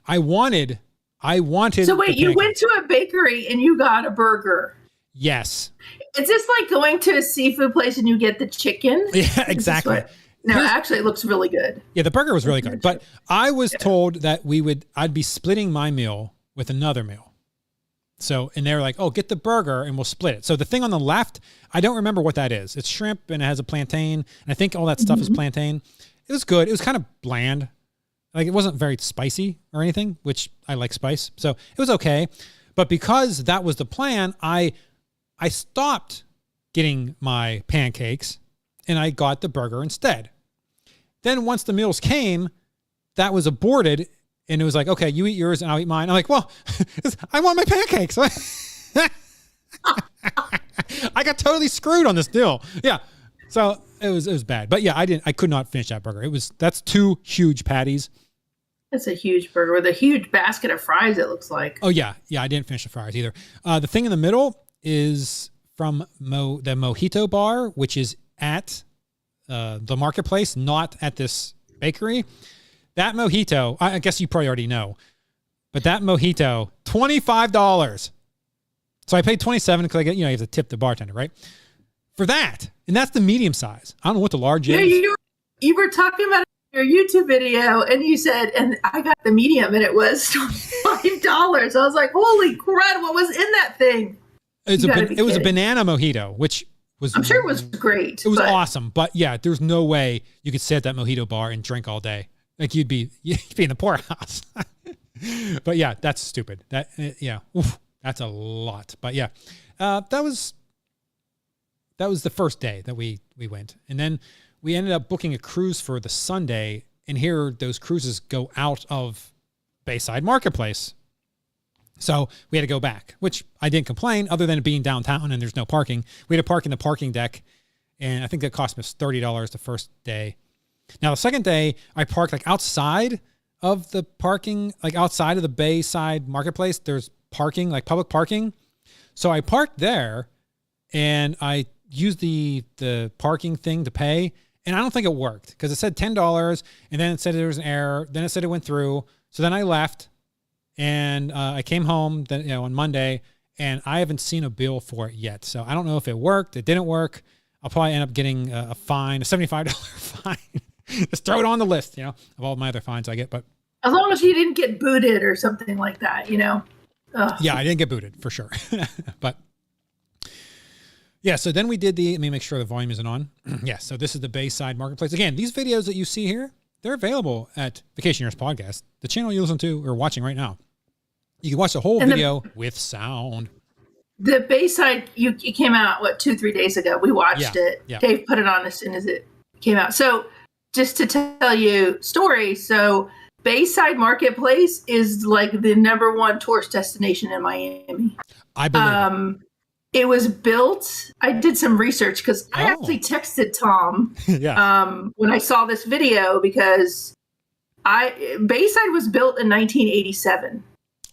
[SPEAKER 1] I wanted.
[SPEAKER 2] So wait, you went to a bakery and you got a burger?
[SPEAKER 1] Yes.
[SPEAKER 2] Is this like going to a seafood place and you get the chicken?
[SPEAKER 1] Yeah, exactly.
[SPEAKER 2] Actually, it looks really good.
[SPEAKER 1] Yeah, the burger was really good. But I was told that I'd be splitting my meal with another meal. So, and they were like, oh, get the burger and we'll split it. So the thing on the left, I don't remember what that is. It's shrimp and it has a plantain. And I think all that stuff is plantain. It was good. It was kind of bland. Like, it wasn't very spicy or anything, which I like spice. So it was okay. But because that was the plan, I stopped getting my pancakes and I got the burger instead. Then once the meals came, that was aborted. And it was like, okay, you eat yours and I'll eat mine. I'm like, well, I want my pancakes. I got totally screwed on this deal. Yeah. So it was bad. But yeah, I could not finish that burger. That's 2 huge patties.
[SPEAKER 2] That's a huge burger with a huge basket of fries, it looks like.
[SPEAKER 1] Oh yeah. Yeah, I didn't finish the fries either. The thing in the middle is from the Mojito Bar, which is at the marketplace, not at this bakery. That mojito, I guess you probably already know, but that mojito, $25. So I paid $27 because you have to tip the bartender, right? For that. And that's the medium size. I don't know what the large is.
[SPEAKER 2] Yeah, you were talking about your YouTube video and you said, and I got the medium and it was $5. I was like, holy crud, what was in that thing?
[SPEAKER 1] It was a banana mojito, which was...
[SPEAKER 2] I'm sure it was great.
[SPEAKER 1] It was awesome. But yeah, there's no way you could sit at that mojito bar and drink all day. Like you'd be in the poorhouse. But yeah, that's stupid. That's a lot. But yeah, that was the first day that we went. And then we ended up booking a cruise for the Sunday. And here those cruises go out of Bayside Marketplace. So we had to go back, which I didn't complain other than it being downtown and there's no parking. We had to park in the parking deck. And I think that cost us $30 the first day. Now, the second day, I parked like outside of the parking, like outside of the Bayside Marketplace. There's parking, like public parking. So I parked there and I used the parking thing to pay. And I don't think it worked because it said $10 and then it said there was an error. Then it said it went through. So then I left and I came home on Monday and I haven't seen a bill for it yet. So I don't know if it worked. It didn't work. I'll probably end up getting a fine, a $75 fine. Just throw it on the list, of all my other fines I get. But
[SPEAKER 2] as long as you didn't get booted or something like that,
[SPEAKER 1] Yeah, I didn't get booted for sure. But Yeah, so then we did let me make sure the volume isn't on. Yeah, so this is the Bayside Marketplace. Again, these videos that you see here, they're available at Vacationeers Podcast, the channel you listen to or watching right now. You can watch the whole video with sound.
[SPEAKER 2] The Bayside, you came out, 2-3 days ago. We watched it. Yeah. Dave put it on as soon as it came out. So just to tell you story, so Bayside Marketplace is like the #1 tourist destination in Miami.
[SPEAKER 1] I believe
[SPEAKER 2] it was built. I did some research because I actually texted Tom when I saw this video because Bayside was built in 1987.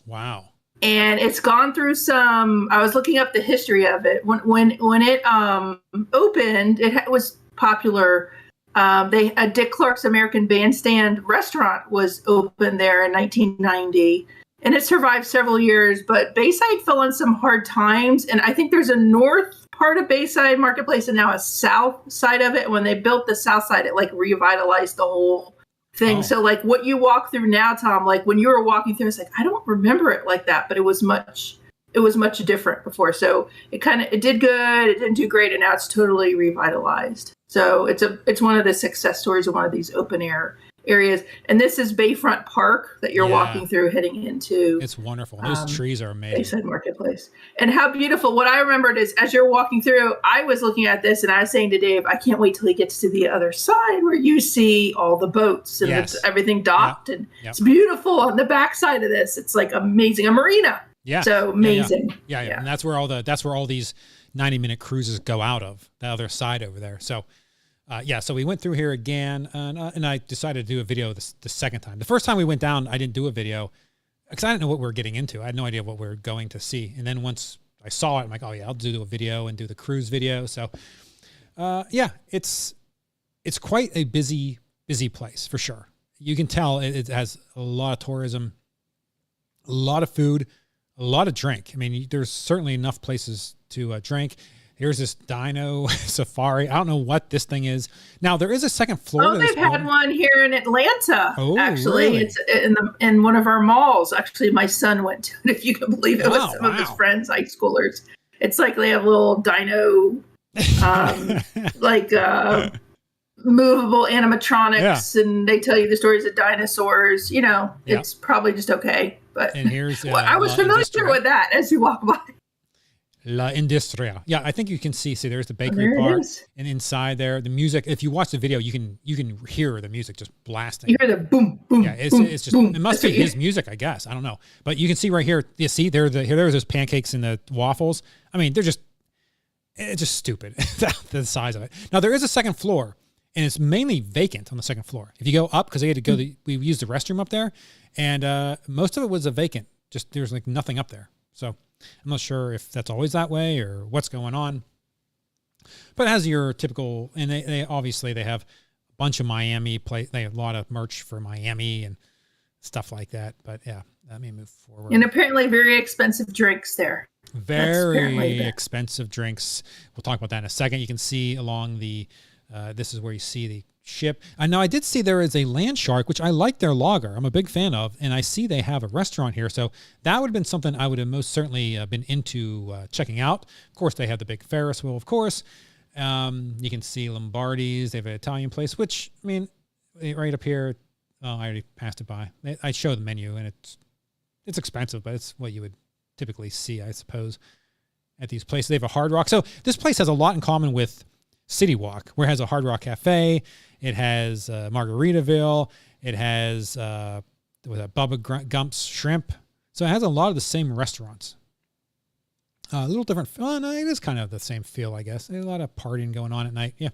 [SPEAKER 1] Wow. And
[SPEAKER 2] it's gone through some. I was looking up the history of it. When it opened, it was popular. Dick Clark's American Bandstand restaurant was open there in 1990. And it survived several years, but Bayside fell on some hard times. And I think there's a north part of Bayside Marketplace and now a south side of it. When they built the south side, it like revitalized the whole thing. So like what you walk through now, Tom, like when you were walking through, it's like, I don't remember it like that, but it was much different before. So it did good. It didn't do great. And now it's totally revitalized. So it's one of the success stories of one of these open air areas. And this is Bayfront Park that you're walking through heading into.
[SPEAKER 1] It's wonderful. Those trees are amazing.
[SPEAKER 2] Bayside Marketplace. And how beautiful. What I remembered is as you're walking through, I was looking at this and I was saying to Dave, I can't wait till he gets to the other side where you see all the boats and everything docked. And it's beautiful on the backside of this. It's like amazing. A marina. Yeah. So amazing.
[SPEAKER 1] Yeah. And that's where all these 90-minute cruises go out of, the other side over there. So so we went through here again, and I decided to do a video the second time. The first time we went down, I didn't do a video because I didn't know what we were getting into. I had no idea what we were going to see. And then once I saw it, I'm like, oh yeah, I'll do a video and do the cruise video. So it's quite a busy place for sure. You can tell it has a lot of tourism, a lot of food, a lot of drink. I mean, there's certainly enough places to drink. Here's this dino safari. I don't know what this thing is. Now there is a second floor.
[SPEAKER 2] Oh, they've had one here in Atlanta.
[SPEAKER 1] Oh,
[SPEAKER 2] actually,
[SPEAKER 1] really?
[SPEAKER 2] It's in one of our malls. Actually, my son went to it. If you can believe it, with some of his friends, high schoolers. It's like they have little dino, movable animatronics, and they tell you the stories of dinosaurs. You know, it's probably just okay. But
[SPEAKER 1] and here's
[SPEAKER 2] I was familiar with that as you walk by.
[SPEAKER 1] La Industria. Yeah, I think you can see there's the bakery part, and inside there, the music. If you watch the video, you can hear the music just blasting.
[SPEAKER 2] You hear the boom, boom.
[SPEAKER 1] Yeah, it's
[SPEAKER 2] boom,
[SPEAKER 1] just
[SPEAKER 2] boom.
[SPEAKER 1] It must be his music, I guess. I don't know, but you can see right here. You see there's those pancakes and the waffles. I mean, it's just stupid. The size of it. Now there is a second floor, and it's mainly vacant on the second floor. If you go up, because they had to go, we used the restroom up there, and most of it was a vacant. Just there's like nothing up there. So I'm not sure if that's always that way or what's going on. But as your typical, and they obviously they have a bunch of Miami play. They have a lot of merch for Miami and stuff like that. But yeah, let me move forward.
[SPEAKER 2] And apparently very expensive drinks there.
[SPEAKER 1] Very expensive drinks. We'll talk about that in a second. You can see along the, this is where you see the ship. I know I did see there is a Land Shark, which I like their lager. I'm a big fan of, and I see they have a restaurant here. So that would have been something I would have most certainly been into checking out. Of course, they have the big Ferris wheel, of course. You can see Lombardi's. They have an Italian place, which, I mean, right up here, I already passed it by. I show the menu, and it's expensive, but it's what you would typically see, I suppose, at these places. They have a Hard Rock. So this place has a lot in common with City Walk, where it has a Hard Rock Cafe. It has Margaritaville. It has Bubba Gump's Shrimp. So it has a lot of the same restaurants. A little different. Oh, no, it is kind of the same feel, I guess. There's a lot of partying going on at night. Yeah.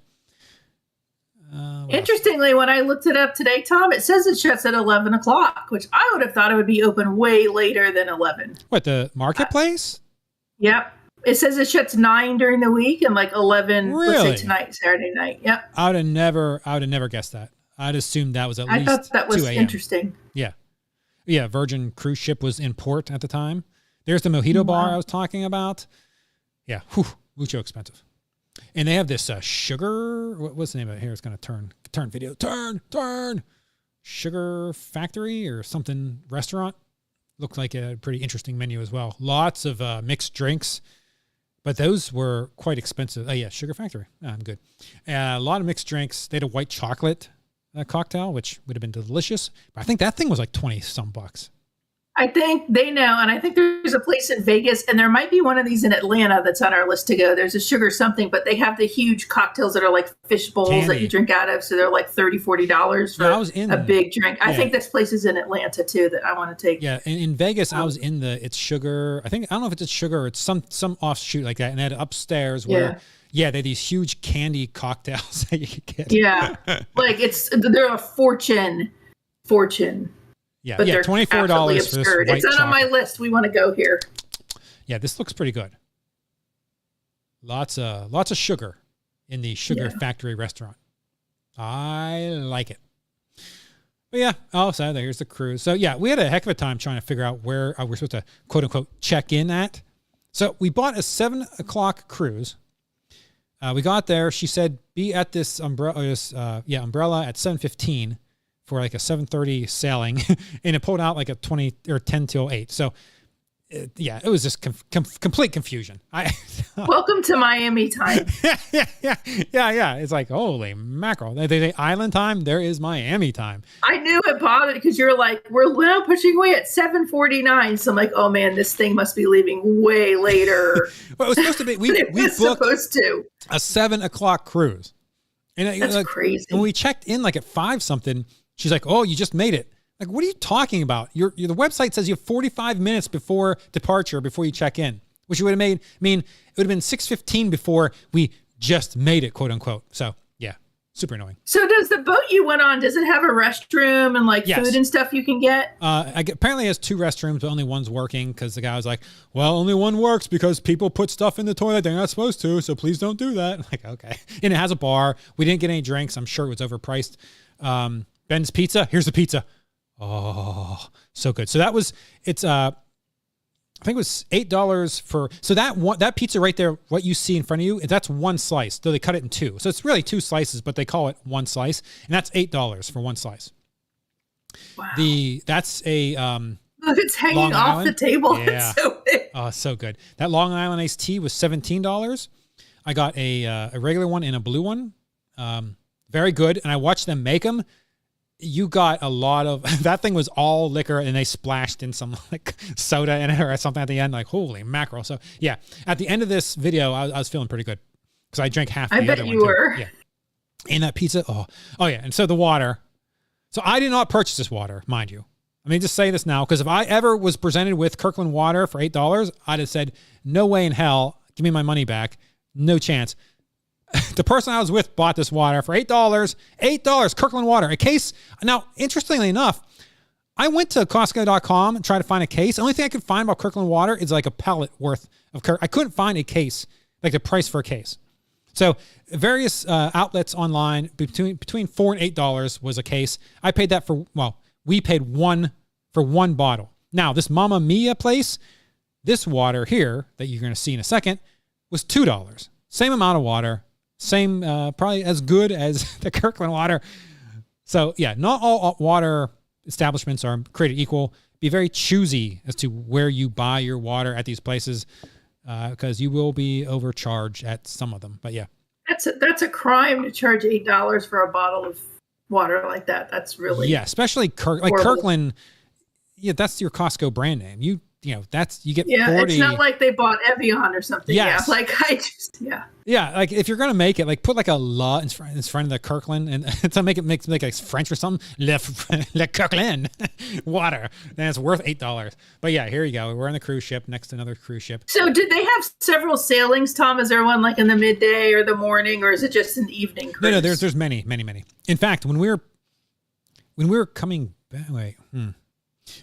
[SPEAKER 2] Interestingly, when I looked it up today, Tom, it says it shuts at 11 o'clock, which I would have thought it would be open way later than 11.
[SPEAKER 1] What, the marketplace?
[SPEAKER 2] Yep. It says it shuts 9 during the week and like 11,
[SPEAKER 1] really?
[SPEAKER 2] Let's say tonight, Saturday night. Yep.
[SPEAKER 1] I would have never guessed that. I'd assumed that was at least 2 a.m.
[SPEAKER 2] I thought that was interesting.
[SPEAKER 1] Yeah. Yeah, Virgin cruise ship was in port at the time. There's the mojito bar I was talking about. Yeah, mucho expensive. And they have this sugar, what's the name of it? Here, it's going to turn video. Turn! Sugar Factory or something restaurant. Looked like a pretty interesting menu as well. Lots of mixed drinks. But those were quite expensive. Oh, yeah, Sugar Factory. I'm good. A lot of mixed drinks. They had a white chocolate cocktail, which would have been delicious. But I think that thing was like 20-some bucks.
[SPEAKER 2] I think they know, and I think there's a place in Vegas, and there might be one of these in Atlanta that's on our list to go. There's a sugar something, but they have the huge cocktails that are like fish bowls that you drink out of, so they're like $30, $40 for a big drink. I think this place is in Atlanta too that I want to take.
[SPEAKER 1] Yeah, in Vegas, I was in it's sugar. I don't know if it's sugar or it's some offshoot like that, and they had upstairs where they had these huge candy cocktails that you could get.
[SPEAKER 2] Yeah, like they're a fortune.
[SPEAKER 1] Yeah,
[SPEAKER 2] but they're
[SPEAKER 1] $24 for this white
[SPEAKER 2] It's not on my list. We want to go here.
[SPEAKER 1] Yeah, this looks pretty good. Lots of sugar in the Sugar Factory restaurant. I like it. But yeah, so there's the cruise. So yeah, we had a heck of a time trying to figure out where we're supposed to quote unquote check in at. So we bought a 7:00 cruise. We got there. She said, be at this umbrella at 7:15. For like a 7:30 sailing, and it pulled out like a 20 or 10 till 8. So, it was just complete confusion.
[SPEAKER 2] Welcome to Miami time.
[SPEAKER 1] Yeah. It's like, holy mackerel. They say island time. There is Miami time.
[SPEAKER 2] I knew it bothered because you're like, we're now pushing away at 7:49. So I'm like, oh man, this thing must be leaving way later.
[SPEAKER 1] Well, it was supposed to be. We booked a 7:00 cruise. And
[SPEAKER 2] that's crazy.
[SPEAKER 1] And we checked in like at 5 something. She's like, oh, you just made it. Like, what are you talking about? The website says you have 45 minutes before departure, before you check in, which would have it would have been 6:15 before we just made it, quote unquote. So yeah, super annoying.
[SPEAKER 2] So does the boat you went on, does it have a restroom and like food and stuff you can get?
[SPEAKER 1] Apparently it has 2 restrooms, but only one's working because the guy was like, well, only one works because people put stuff in the toilet they're not supposed to. So please don't do that. I'm like, okay. And it has a bar. We didn't get any drinks. I'm sure it was overpriced. Ben's Pizza. Here's the pizza. Oh, so good. So I think it was $8 for, so that pizza right there, what you see in front of you, that's one slice. So they cut it in 2. So it's really 2 slices, but they call it one slice. And that's $8 for one slice.
[SPEAKER 2] Wow.
[SPEAKER 1] That's a,
[SPEAKER 2] look, it's hanging off the table.
[SPEAKER 1] Yeah.
[SPEAKER 2] It's so big.
[SPEAKER 1] Oh, so good. That Long Island iced tea was $17. I got a regular one and a blue one. Very good. And I watched them make them. You got a lot of, that thing was all liquor and they splashed in some like soda in it or something at the end. Like, holy mackerel. So yeah, at the end of this video, I was feeling pretty good because I drank half the other one. I bet you were. Yeah. And that pizza. Oh yeah. And so the water. So I did not purchase this water, mind you. I mean, just say this now, because if I ever was presented with Kirkland water for $8, I'd have said, no way in hell. Give me my money back. No chance. The person I was with bought this water for $8. $8, Kirkland water, a case. Now, interestingly enough, I went to Costco.com and tried to find a case. The only thing I could find about Kirkland water is like a pellet worth of I couldn't find a case, like the price for a case. So various outlets online, between $4 and $8 was a case. I paid that we paid $1 for one bottle. Now, this Mamma Mia place, this water here that you're going to see in a second was $2. Same amount of water. Same, probably as good as the Kirkland water. So yeah, not all water establishments are created equal. Be very choosy as to where you buy your water at these places, because you will be overcharged at some of them. But yeah,
[SPEAKER 2] that's a crime to charge $8 for a bottle of water like that. That's really
[SPEAKER 1] especially Kirkland. Yeah, that's your Costco brand name. You that's you get 40.
[SPEAKER 2] It's not like they bought Evian or something.
[SPEAKER 1] Yes.
[SPEAKER 2] Yeah, like
[SPEAKER 1] like if you're gonna make it, like put like a la in front of the Kirkland and to make it like French or something. Le Kirkland water, then it's worth $8. But yeah, here you go. We're on the cruise ship next to another cruise ship.
[SPEAKER 2] So did they have several sailings, Tom? Is there one like in the midday or the morning, or is it just an evening cruise?
[SPEAKER 1] No, there's many. In fact, when we were coming back,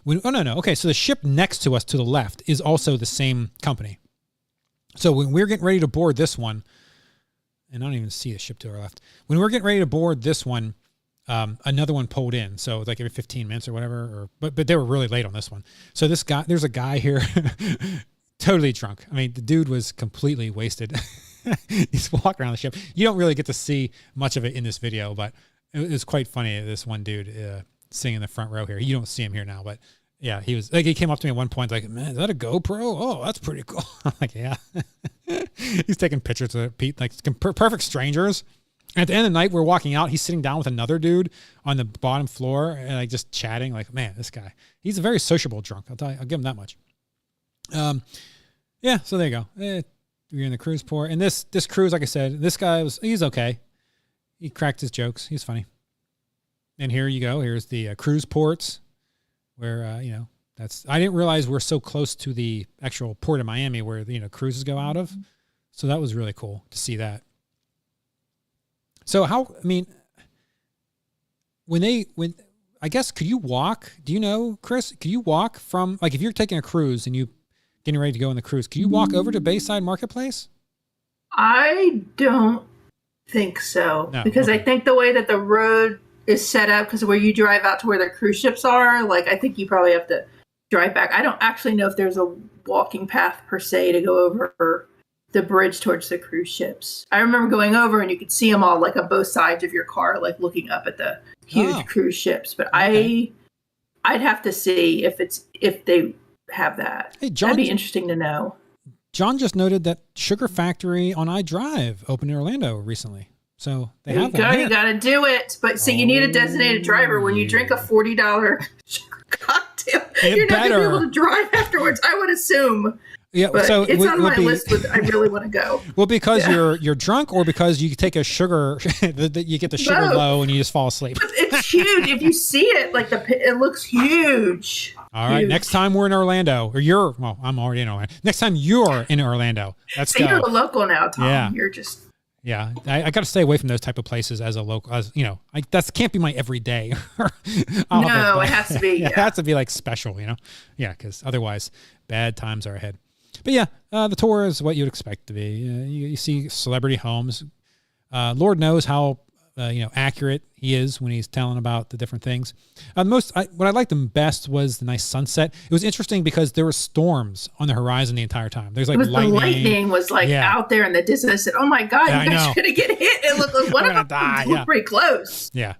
[SPEAKER 1] okay, so the ship next to us to the left is also the same company. So when we were getting ready to board this one, and I don't even see the ship to our left. When we were getting ready to board this one, another one pulled in. So like every 15 minutes or whatever, but they were really late on this one. So there's a guy here, totally drunk. I mean, the dude was completely wasted. He's walking around the ship. You don't really get to see much of it in this video, but it was quite funny. This one dude, sitting in the front row here. You don't see him here now, but yeah, he was like, he came up to me at one point like, man, is that a GoPro? Oh, that's pretty cool. I'm like, yeah. He's taking pictures of Pete, like perfect strangers. And at the end of the night, we're walking out. He's sitting down with another dude on the bottom floor and like just chatting. Like, man, this guy, he's a very sociable drunk. I'll tell you, I'll give him that much. Yeah. So there you go. We're in the cruise port, and this cruise, like I said, this guy he's okay. He cracked his jokes. He's funny. And here you go. Here's the cruise ports where, I didn't realize we're so close to the actual port of Miami where, cruises go out of. So that was really cool to see that. So I guess, could you walk? Do you know, Kris, could you walk from, like, if you're taking a cruise and you getting ready to go on the cruise, could you walk over to Bayside Marketplace?
[SPEAKER 2] I don't think so. No, because okay. I think the way that the road is set up, because where you drive out to where the cruise ships are, like, I think you probably have to drive back. I don't actually know if there's a walking path per se to go over the bridge towards the cruise ships. I remember going over and you could see them all, like, on both sides of your car, like looking up at the huge cruise ships. But okay. I'd have to see if they have that. Hey, John, that'd be interesting to know.
[SPEAKER 1] John just noted that Sugar Factory on iDrive opened in Orlando recently. So they have that.
[SPEAKER 2] You got to do it. But see, you need a designated driver. When you drink a $40 sugar cocktail, you're not going to be able to drive afterwards, I would assume.
[SPEAKER 1] Yeah,
[SPEAKER 2] but so it's on my list. I really want to go.
[SPEAKER 1] Well, because you're drunk, or because you take a sugar, you get the sugar low and you just fall asleep.
[SPEAKER 2] It's huge. If you see it, like it looks huge.
[SPEAKER 1] All right, next time we're in Orlando, or I'm already in Orlando. Next time you're in Orlando, let's go.
[SPEAKER 2] You're a local now, Tom. Yeah. You're just.
[SPEAKER 1] Yeah, I got to stay away from those type of places as a local. That can't be my everyday.
[SPEAKER 2] No, it has to be.
[SPEAKER 1] It has to be like special, Yeah, because otherwise, bad times are ahead. But yeah, the tour is what you'd expect to be. You see celebrity homes. Lord knows how accurate he is when he's telling about the different things. What I liked him best was the nice sunset. It was interesting because there were storms on the horizon the entire time. There's like lightning.
[SPEAKER 2] The lightning was out there in the distance. I said, "Oh my God, you guys are gonna get hit!" It looked like one of them was pretty close.
[SPEAKER 1] Yeah.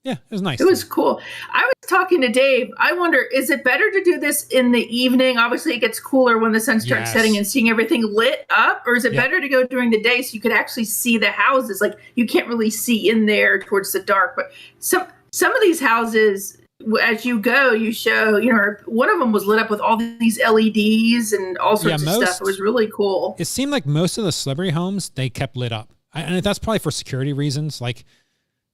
[SPEAKER 1] Yeah, it was nice.
[SPEAKER 2] It was cool. I was talking to Dave. I wonder, is it better to do this in the evening? Obviously, it gets cooler when the sun starts setting and seeing everything lit up. Or is it better to go during the day so you could actually see the houses? Like, you can't really see in there towards the dark. But some of these houses, as you go, you show, one of them was lit up with all these LEDs and all sorts of stuff. It was really cool.
[SPEAKER 1] It seemed like most of the celebrity homes, they kept lit up. And that's probably for security reasons. Like,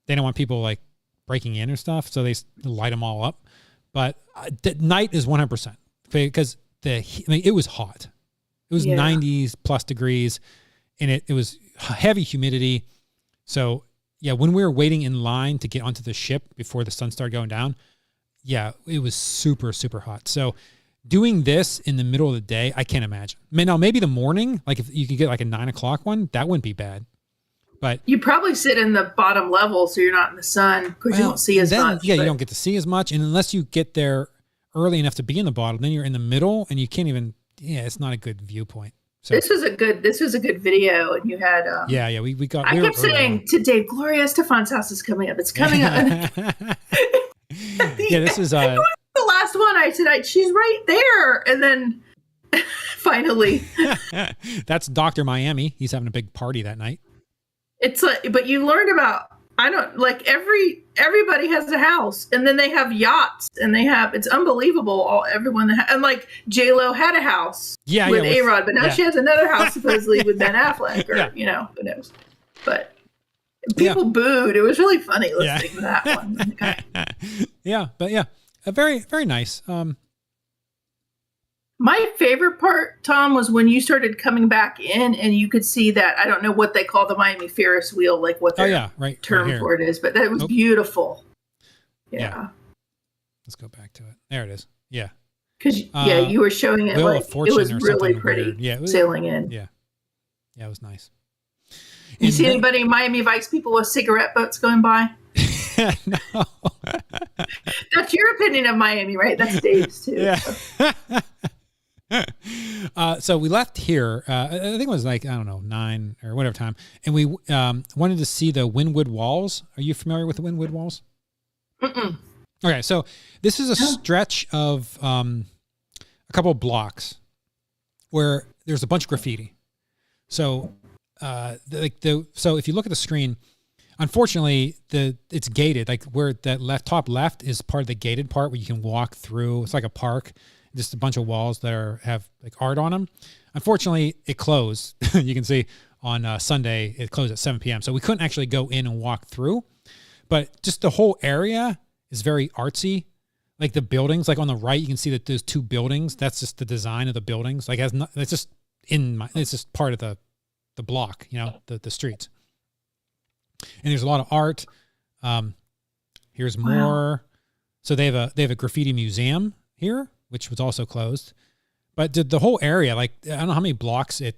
[SPEAKER 1] they don't want people, like, breaking in and stuff, so they light them all up. But night is 100% because it was hot. It was 90s plus degrees, and it was heavy humidity. So when we were waiting in line to get onto the ship before the sun started going down, it was super, super hot. So doing this in the middle of the day, I can't imagine. Now maybe the morning, like if you could get like a 9 o'clock one, that wouldn't be bad. But
[SPEAKER 2] you probably sit in the bottom level so you're not in the sun because you don't see as much.
[SPEAKER 1] Yeah, you don't get to see as much. And unless you get there early enough to be in the bottom, then you're in the middle and you can't even, it's not a good viewpoint. So
[SPEAKER 2] this was a good video, and you had
[SPEAKER 1] we got.
[SPEAKER 2] I kept saying to Dave, Gloria Estefan's house is coming up. It's coming up.
[SPEAKER 1] This is
[SPEAKER 2] the last one. I said she's right there, and then finally,
[SPEAKER 1] that's Dr. Miami. He's having a big party that night.
[SPEAKER 2] It's like, but you learned about, everybody has a house, and then they have yachts, and it's unbelievable. Everyone and like J-Lo had a house with A-Rod, but now she has another house supposedly with Ben Affleck, or who knows. But people booed. It was really funny listening to that one.
[SPEAKER 1] Very, very nice.
[SPEAKER 2] My favorite part, Tom, was when you started coming back in and you could see that, I don't know what they call the Miami Ferris wheel, like what their term for it is, but that was beautiful. Yeah.
[SPEAKER 1] Let's go back to it. There it is. Yeah.
[SPEAKER 2] Because, you were showing it like, it was really pretty sailing in.
[SPEAKER 1] Yeah. Yeah, it was nice.
[SPEAKER 2] You see anybody in Miami Vice people with cigarette boats going by?
[SPEAKER 1] No.
[SPEAKER 2] That's your opinion of Miami, right? That's Dave's too.
[SPEAKER 1] Yeah. So we left here, I think it was like, 9 or whatever time. And we wanted to see the Wynwood Walls. Are you familiar with the Wynwood Walls?
[SPEAKER 2] Mm-mm.
[SPEAKER 1] Okay, so this is a stretch of a couple of blocks where there's a bunch of graffiti. So, so if you look at the screen, unfortunately, it's gated. Like where that top left is part of the gated part where you can walk through. It's like a park, just a bunch of walls that have like art on them. Unfortunately, it closed. You can see on Sunday it closed at 7 p.m. So we couldn't actually go in and walk through. But just the whole area is very artsy. Like the buildings, like on the right, you can see that there's two buildings. That's just the design of the buildings. Like it's just it's just part of the block, the streets. And there's a lot of art. Here's more. So they have a graffiti museum here, which was also closed. But the whole area, like I don't know how many blocks it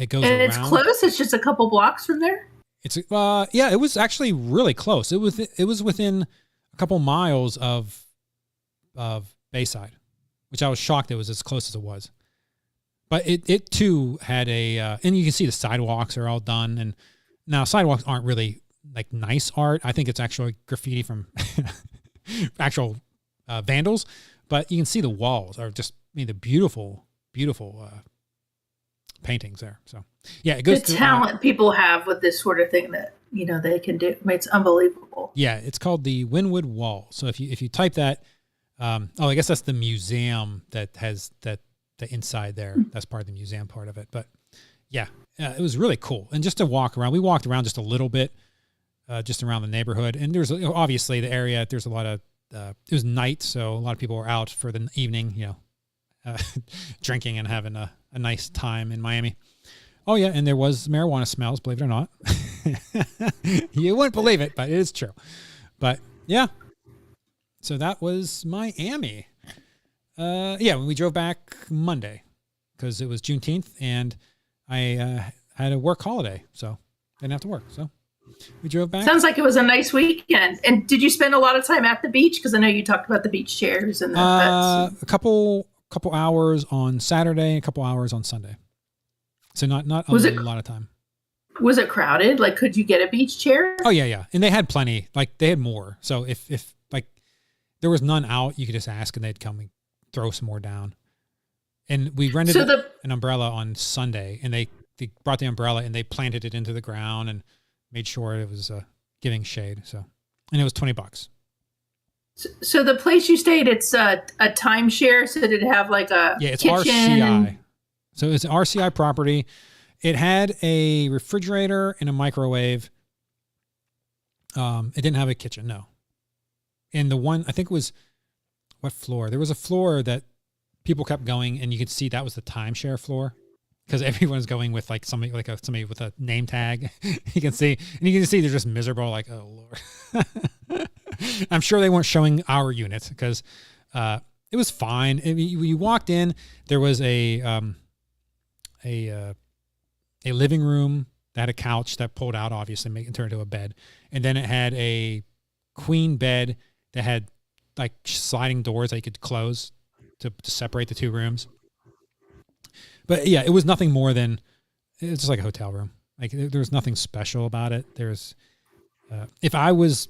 [SPEAKER 1] goes
[SPEAKER 2] and
[SPEAKER 1] around.
[SPEAKER 2] It's close. It's just a couple blocks from there.
[SPEAKER 1] It's it was actually really close. It was within a couple miles of Bayside, which I was shocked it was as close as it was. But it too had and you can see the sidewalks are all done. And now sidewalks aren't really like nice art. I think it's actually graffiti from actual vandals. But you can see the walls are just the beautiful, beautiful paintings there. So yeah, it goes
[SPEAKER 2] the talent people have with this sort of thing that they can do. It's unbelievable.
[SPEAKER 1] Yeah, it's called the Wynwood Wall. So if you type that, I guess that's the museum that has the inside there. That's part of the museum part of it. But yeah, it was really cool. And just to walk around, we walked around just a little bit, just around the neighborhood. And there's obviously the area. There's a lot of it was night, so a lot of people were out for the evening, drinking and having a nice time in Miami. Oh yeah, and there was marijuana smells, believe it or not. You wouldn't believe it, but it is true. But yeah, so that was Miami. When we drove back Monday because it was Juneteenth and I had a work holiday, so didn't have to work. So we drove back.
[SPEAKER 2] Sounds like it was a nice weekend. And did you spend a lot of time at the beach? Because I know you talked about the beach chairs and
[SPEAKER 1] a couple hours on Saturday, a couple hours on Sunday. So not a lot of time.
[SPEAKER 2] Was it crowded? Like, could you get a beach chair?
[SPEAKER 1] Oh yeah. And they had plenty. Like they had more. So if like there was none out, you could just ask and they'd come and throw some more down. And we rented an umbrella on Sunday, and they brought the umbrella and they planted it into the ground and made sure it was giving shade. So, and it was $20.
[SPEAKER 2] So the place you stayed, it's a timeshare. So did it have like a
[SPEAKER 1] it's
[SPEAKER 2] kitchen?
[SPEAKER 1] RCI. So it's an RCI property. It had a refrigerator and a microwave. It didn't have a kitchen, no. And the one, I think it was, what floor? There was a floor that people kept going, and you could see that was the timeshare floor because everyone's going with like somebody with a name tag. You can see they're just miserable. Like, oh Lord. I'm sure they weren't showing our unit because it was fine. You walked in, there was a living room that had a couch that pulled out, obviously, make it turn into a bed, and then it had a queen bed that had like sliding doors that you could close to separate the two rooms. But yeah, it was nothing more than, it was just like a hotel room. Like there was nothing special about it. There's, if I was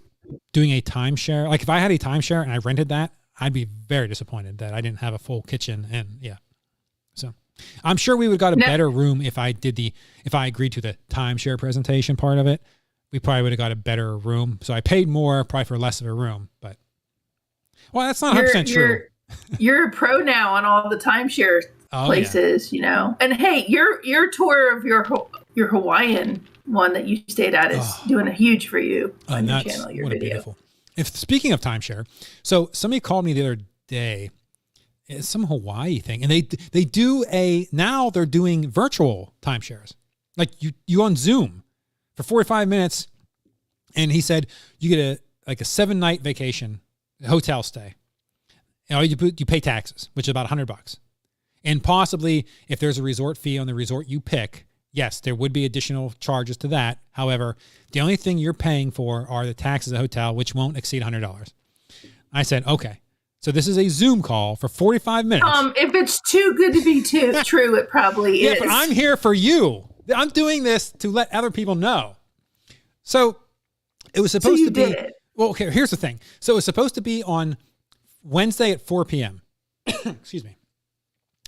[SPEAKER 1] doing a timeshare, like if I had a timeshare and I rented that, I'd be very disappointed that I didn't have a full kitchen. And yeah, so I'm sure we would have got a better room if I agreed to the timeshare presentation part of it. We probably would have got a better room. So I paid more probably for less of a room, but well, that's not 100% true.
[SPEAKER 2] You're a pro now on all the timeshare places, And hey, your tour of your Hawaiian one that you stayed at is doing a huge for you on your channel. Your video.
[SPEAKER 1] Beautiful. Speaking of timeshare, so somebody called me the other day. It's some Hawaii thing, and they do now they're doing virtual timeshares, like you on Zoom for 45 minutes, and he said you get a 7-night vacation, hotel stay. You pay taxes, which is about $100. And possibly if there's a resort fee on the resort you pick, yes, there would be additional charges to that. However, the only thing you're paying for are the taxes of the hotel, which won't exceed $100. I said, okay. So this is a Zoom call for 45 minutes.
[SPEAKER 2] If it's too good to be true, it probably is.
[SPEAKER 1] Yeah, but I'm here for you. I'm doing this to let other people know. So it was supposed to be. Well, okay, here's the thing. So it was supposed to be on Wednesday at 4 p.m. Excuse me.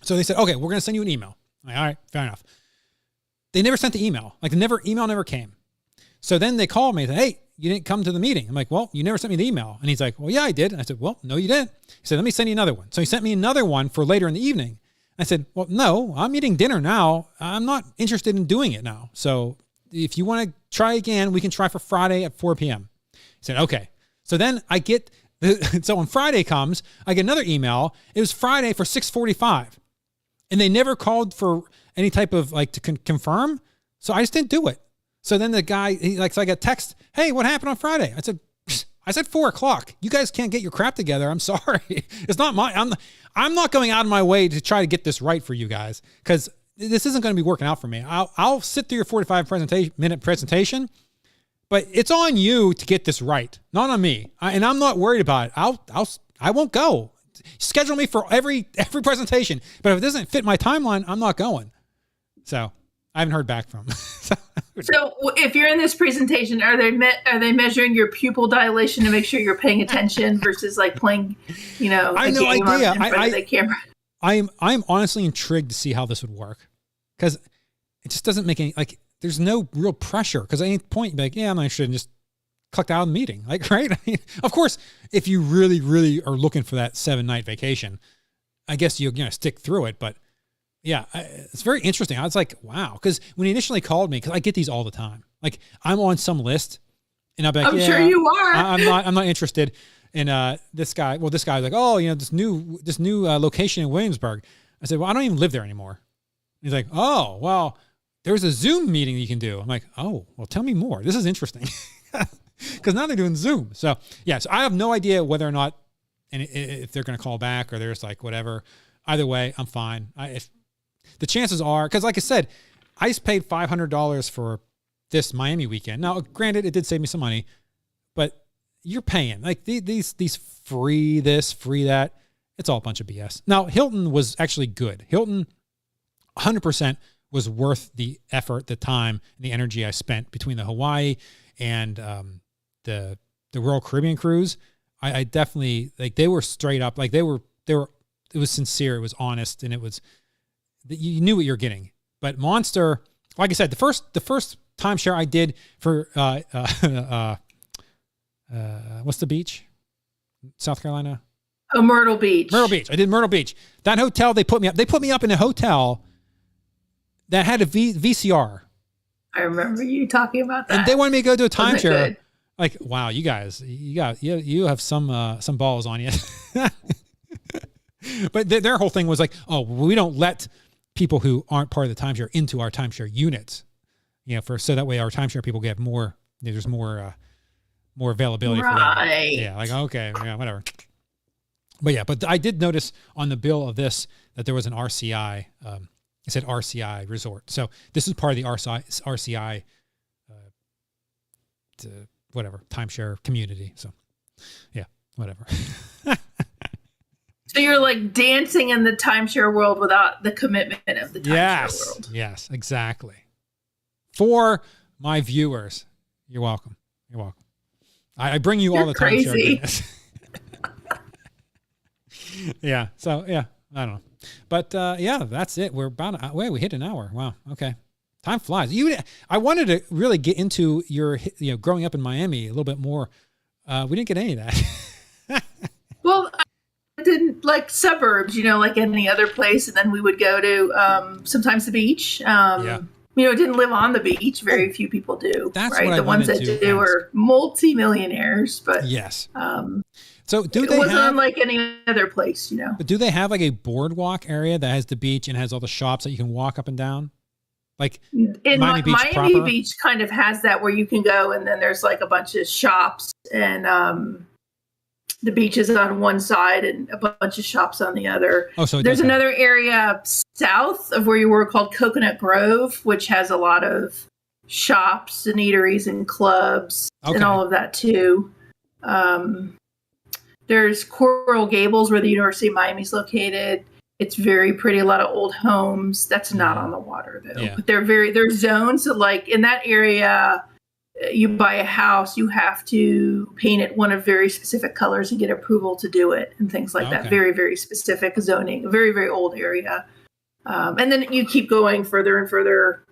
[SPEAKER 1] So they said, okay, we're going to send you an email. I'm like, all right, fair enough. they never sent the email. Like email never came. So then they called me and said, hey, you didn't come to the meeting. I'm like, well, you never sent me the email. And he's like, well, yeah, I did. And I said, well, no, you didn't. He said, let me send you another one. So he sent me another one for later in the evening. I said, well, no, I'm eating dinner now. I'm not interested in doing it now. So if you want to try again, we can try for Friday at 4 p.m. He said, okay. So then I get, so when Friday comes, I get another email. It was Friday for 6:45. And they never called for any type of like to confirm. So I just didn't do it. So then the guy, so I got text, hey, what happened on Friday? I said 4 o'clock. You guys can't get your crap together. I'm sorry. It's not I'm not going out of my way to try to get this right for you guys, because this isn't going to be working out for me. I'll sit through your 45-minute presentation, but it's on you to get this right, not on me. And I'm not worried about it. I won't go. Schedule me for every presentation, but if it doesn't fit my timeline, I'm not going. So I haven't heard back from them.
[SPEAKER 2] So if you're in this presentation, are they measuring your pupil dilation to make sure you're paying attention versus like playing,
[SPEAKER 1] I have no idea.
[SPEAKER 2] In front of the camera?
[SPEAKER 1] I'm honestly intrigued to see how this would work, because it just doesn't make any, like, there's no real pressure, because at any point you'd be like, yeah, I'm not interested, and just clicked out of the meeting. Like, right? I mean, of course, if you really, really are looking for that 7-night vacation, I guess you're going to stick through it. But yeah, it's very interesting. I was like, wow. Because when he initially called me, because I get these all the time. Like, I'm on some list, and I'll be like,
[SPEAKER 2] I'm sure you are.
[SPEAKER 1] I'm not interested. And this guy was like, oh, this new location in Williamsburg. I said, well, I don't even live there anymore. He's like, oh, well, there's a Zoom meeting you can do. I'm like, oh, well, tell me more. This is interesting. Because now they're doing Zoom. So yeah, so I have no idea whether or not, and if they're going to call back or there's like whatever. Either way, I'm fine. If the chances are, because like I said, I just paid $500 for this Miami weekend. Now, granted, it did save me some money, but you're paying like these free this, free that. It's all a bunch of BS. Now, Hilton was actually good. Hilton 100% was worth the effort, the time, and the energy I spent between the Hawaii and the Royal Caribbean cruise. I definitely, like, they were straight up, like they were, it was sincere, it was honest, and it was, you knew what you're getting. But Monster, like I said, the first timeshare I did for what's the beach? South Carolina?
[SPEAKER 2] Oh, Myrtle Beach.
[SPEAKER 1] Myrtle Beach. I did Myrtle Beach. That hotel, they put me up in a hotel that had a VCR.
[SPEAKER 2] I remember you talking about that.
[SPEAKER 1] And they wanted me to go to a timeshare. Like, wow, you guys, you have some balls on you. But their whole thing was like, oh, we don't let people who aren't part of the timeshare into our timeshare units, so that way our timeshare people get more. There's more availability for them. Yeah, like, okay, yeah, whatever. But yeah, but I did notice on the bill of this that there was an RCI. It said RCI resort. So this is part of the RCI, whatever, timeshare community. So yeah, whatever.
[SPEAKER 2] So you're like dancing in the timeshare world without the commitment of the timeshare world.
[SPEAKER 1] Yes, exactly. For my viewers, you're welcome. You're welcome. I bring you all the timeshare. Yeah. So yeah, I don't know. But yeah, that's it. We're about we hit an hour. Wow. Okay. Time flies. I wanted to really get into your growing up in Miami a little bit more. We didn't get any of that.
[SPEAKER 2] Well, I didn't like suburbs, like any other place, and then we would go to sometimes the beach.
[SPEAKER 1] Yeah.
[SPEAKER 2] Didn't live on the beach. Very few people do.
[SPEAKER 1] That's
[SPEAKER 2] right.
[SPEAKER 1] What
[SPEAKER 2] the ones that do are multi-millionaires, but
[SPEAKER 1] yes.
[SPEAKER 2] So it wasn't unlike any other place,
[SPEAKER 1] But do they have like a boardwalk area that has the beach and has all the shops that you can walk up and down? Like
[SPEAKER 2] in Miami Beach kind of has that, where you can go and then there's like a bunch of shops, and the beach is on one side and a bunch of shops on the other. Oh, so there's another area south of where you were called Coconut Grove, which has a lot of shops and eateries and clubs and all of that too. There's Coral Gables, where the University of Miami is located. It's very pretty. A lot of old homes. That's not on the water though. Yeah. But they're zones. So like in that area, you buy a house, you have to paint it one of very specific colors and get approval to do it and things like that. Very, very specific zoning. A very, very old area. And then you keep going further and further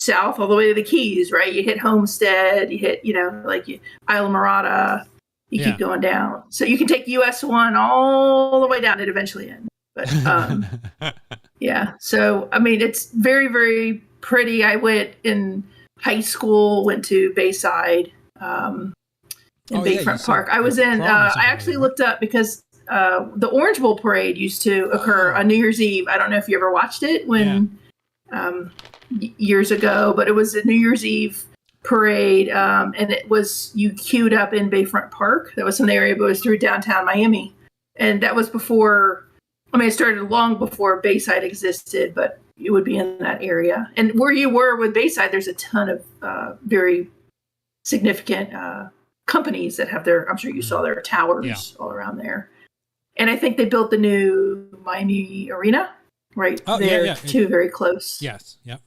[SPEAKER 2] south all the way to the Keys, right? You hit Homestead, you hit, Isla Morada, you keep going down. So you can take US 1 all the way down and eventually end. But yeah, so I mean, it's very, very pretty. I went in high school, went to Bayside in Bayfront Park. I was in, I actually looked up because the Orange Bowl parade used to occur on New Year's Eve. I don't know if you ever watched it years ago, but it was a New Year's Eve parade, and it was, you queued up in Bayfront Park. That was some area, but it was through downtown Miami. And that was before, it started long before Bayside existed, but it would be in that area. And where you were with Bayside, there's a ton of very significant companies that have their, I'm sure you saw their towers all around there. And I think they built the new Miami Arena right there too, very close.
[SPEAKER 1] Yes. Yep.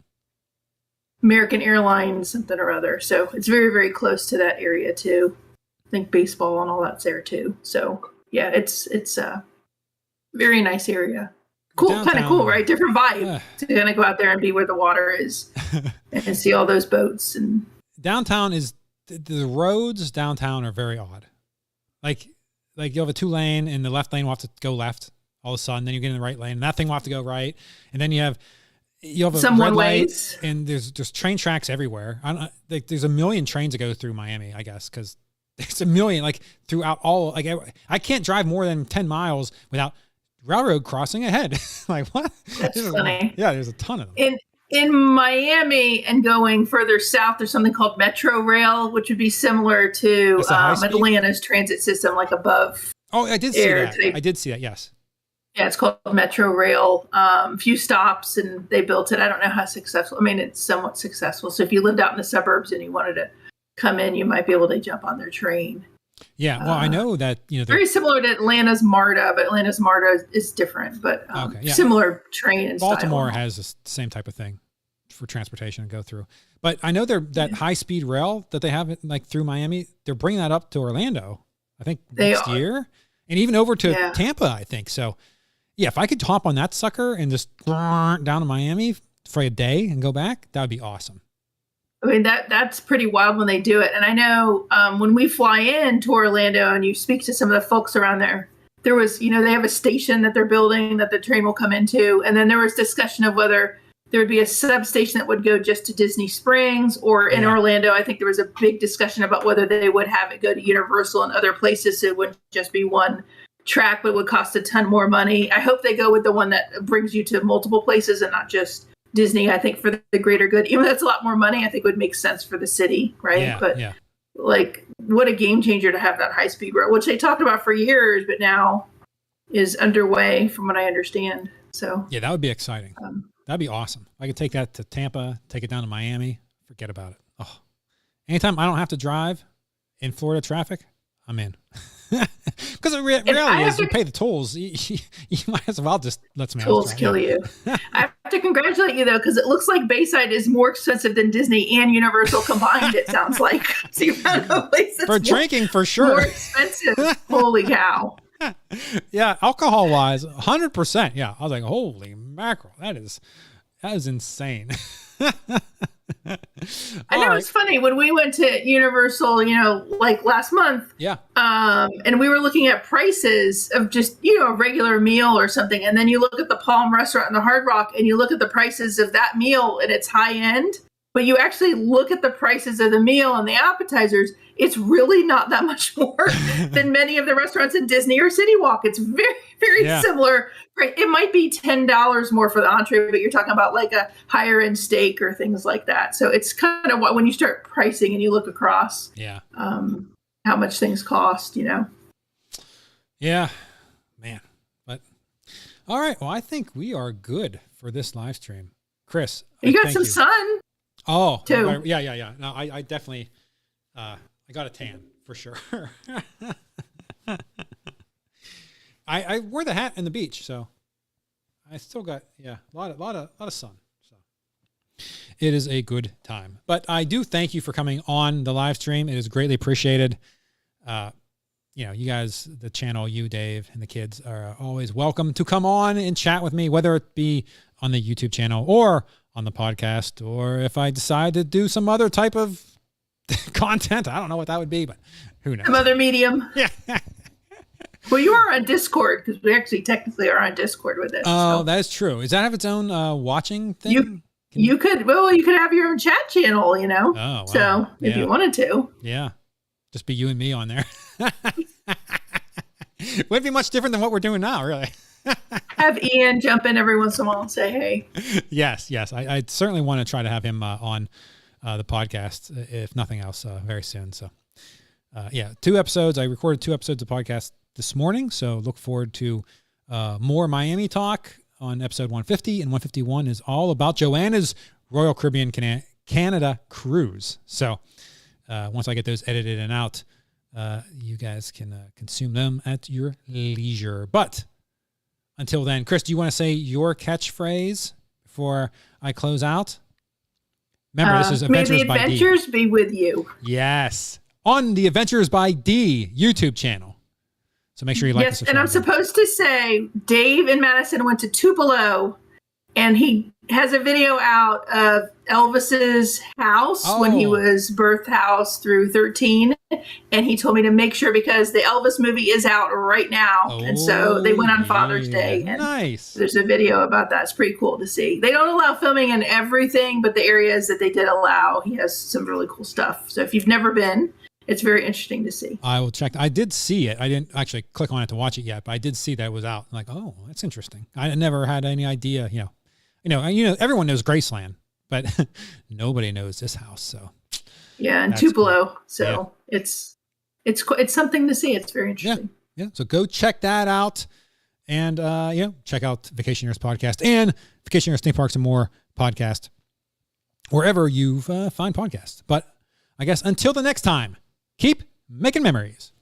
[SPEAKER 2] American Airlines, something or other. So it's very, very close to that area too. I think baseball and all that's there too. So yeah, it's a very nice area. Cool, kind of cool, right? Different vibe to kind of go out there and be where the water is and see all those boats. And
[SPEAKER 1] downtown is, the roads downtown are very odd. Like you have a 2-lane and the left lane will have to go left all of a sudden. Then you get in the right lane and that thing will have to go right. And then you have a
[SPEAKER 2] some
[SPEAKER 1] red
[SPEAKER 2] one-ways.
[SPEAKER 1] light, and there's train tracks everywhere. There's a million trains that go through Miami, I guess, because there's a million, like throughout all, like I can't drive more than 10 miles without railroad crossing ahead. Like what?
[SPEAKER 2] That's funny.
[SPEAKER 1] Yeah, there's a ton of them.
[SPEAKER 2] In Miami and going further south, there's something called Metro Rail, which would be similar to Atlanta's transit system, like above.
[SPEAKER 1] Oh, I did see that. I did see that. Yes.
[SPEAKER 2] Yeah, it's called Metro Rail. Few stops, and they built it. I don't know how successful. I mean, it's somewhat successful. So if you lived out in the suburbs and you wanted to come in, you might be able to jump on their train.
[SPEAKER 1] Yeah, well, I know that,
[SPEAKER 2] very similar to Atlanta's MARTA, but Atlanta's MARTA is different, but similar train and
[SPEAKER 1] Baltimore
[SPEAKER 2] style.
[SPEAKER 1] has the same type of thing for transportation to go through. But I know that high-speed rail that they have like through Miami, they're bringing that up to Orlando, I think next year, and even over to Tampa, I think. So, yeah, if I could hop on that sucker and just down to Miami for a day and go back, that would be awesome.
[SPEAKER 2] I mean, that's pretty wild when they do it. And I know when we fly in to Orlando and you speak to some of the folks around there was, they have a station that they're building that the train will come into. And then there was discussion of whether there would be a substation that would go just to Disney Springs or in Orlando. I think there was a big discussion about whether they would have it go to Universal and other places. So it wouldn't just be one track, but it would cost a ton more money. I hope they go with the one that brings you to multiple places and not just Disney. I think for the greater good, even though that's a lot more money, I think would make sense for the city, right? Like, what a game changer to have that high speed rail, which they talked about for years, but now is underway, from what I understand. So
[SPEAKER 1] yeah, that would be exciting. That'd be awesome. I could take that to Tampa, take it down to Miami. Forget about it. Oh, anytime I don't have to drive in Florida traffic, I'm in. Because the reality is, you pay the tolls. You might as well just let some
[SPEAKER 2] tolls kill you. I have to congratulate you though, because it looks like Bayside is more expensive than Disney and Universal combined. It sounds like so you found a place that's
[SPEAKER 1] for drinking for sure.
[SPEAKER 2] More expensive. Holy cow!
[SPEAKER 1] Yeah, alcohol wise, 100%. Yeah, I was like, holy mackerel, that is insane.
[SPEAKER 2] I know it's funny when we went to Universal, like last month.
[SPEAKER 1] Yeah.
[SPEAKER 2] And we were looking at prices of just, a regular meal or something. And then you look at the Palm Restaurant and the Hard Rock and you look at the prices of that meal and it's high end. But you actually look at the prices of the meal and the appetizers, it's really not that much more than many of the restaurants in Disney or City Walk. It's very, very similar. Right? It might be $10 more for the entree, but you're talking about like a higher end steak or things like that. So it's kind of what, when you start pricing and you look across how much things cost,
[SPEAKER 1] Yeah, man. But all right. Well, I think we are good for this live stream. Kris.
[SPEAKER 2] You got some sun.
[SPEAKER 1] Oh,
[SPEAKER 2] too.
[SPEAKER 1] Yeah. No, I definitely, I got a tan for sure. I wore the hat in the beach, so I still got a lot of sun. So it is a good time. But I do thank you for coming on the live stream. It is greatly appreciated. You guys, the channel, you, Dave, and the kids are always welcome to come on and chat with me, whether it be on the YouTube channel or on the podcast, or if I decide to do some other type of content. I don't know what that would be, but who knows?
[SPEAKER 2] Some other medium.
[SPEAKER 1] Yeah.
[SPEAKER 2] Well, you are on Discord, because we actually technically are on Discord with this.
[SPEAKER 1] Oh, that is true. Does that have its own watching thing?
[SPEAKER 2] You could have your own chat channel, you know?
[SPEAKER 1] Oh, wow.
[SPEAKER 2] So if you wanted to.
[SPEAKER 1] Yeah. Just be you and me on there. Wouldn't be much different than what we're doing now, really.
[SPEAKER 2] Have Ian jump in every once in a while and say, hey.
[SPEAKER 1] Yes. I certainly want to try to have him on the podcast, if nothing else, very soon. So, 2 episodes. I recorded 2 episodes of podcast this morning, so look forward to more Miami talk on episode 150, and 151 is all about Joanna's Royal Caribbean Canada cruise. So once I get those edited and out, you guys can consume them at your leisure. But until then, Kris, do you want to say your catchphrase before I close out? Remember, this is Adventures by D.
[SPEAKER 2] May the adventures be with you.
[SPEAKER 1] Yes. On the Adventures by D YouTube channel. So make sure you like and subscribe.
[SPEAKER 2] And I'm supposed to say Dave in Madison went to Tupelo, and he has a video out of Elvis's house when he was birth house through 13. And he told me to make sure, because the Elvis movie is out right now. And so they went on Father's Day. And
[SPEAKER 1] nice.
[SPEAKER 2] There's a video about that. It's pretty cool to see. They don't allow filming in everything, but the areas that they did allow, he has some really cool stuff. So if you've never been, it's very interesting to see.
[SPEAKER 1] I will check. I did see it. I didn't actually click on it to watch it yet, but I did see that it was out. I'm like, oh, that's interesting. I never had any idea. You know, everyone knows Graceland, but nobody knows this house. So
[SPEAKER 2] yeah, and Tupelo. Cool. So it's something to see. It's very interesting.
[SPEAKER 1] Yeah. So go check that out, and check out Vacationeers podcast and Vacationeers Theme Parks and More podcast wherever you find podcasts. But I guess until the next time, keep making memories.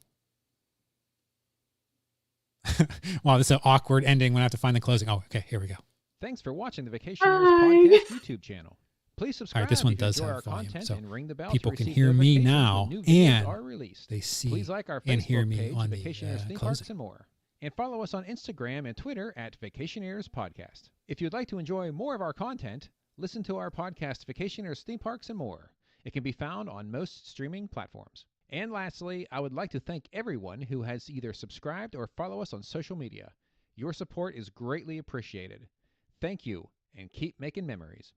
[SPEAKER 1] Wow, this is an awkward ending when I have to find the closing. Oh, okay, here we go.
[SPEAKER 3] Thanks for watching the Vacationeers podcast YouTube channel. Please subscribe.
[SPEAKER 1] All right, this one does have volume, so people can hear me now, and they see
[SPEAKER 3] Please like our
[SPEAKER 1] and hear
[SPEAKER 3] Facebook
[SPEAKER 1] me
[SPEAKER 3] page,
[SPEAKER 1] on the
[SPEAKER 3] Vacationeers Theme
[SPEAKER 1] closing.
[SPEAKER 3] Parks and More. And follow us on Instagram and Twitter at Vacationeers Podcast. If you'd like to enjoy more of our content, listen to our podcast, Vacationeers Theme Parks and More. It can be found on most streaming platforms. And lastly, I would like to thank everyone who has either subscribed or follow us on social media. Your support is greatly appreciated. Thank you, and keep making memories.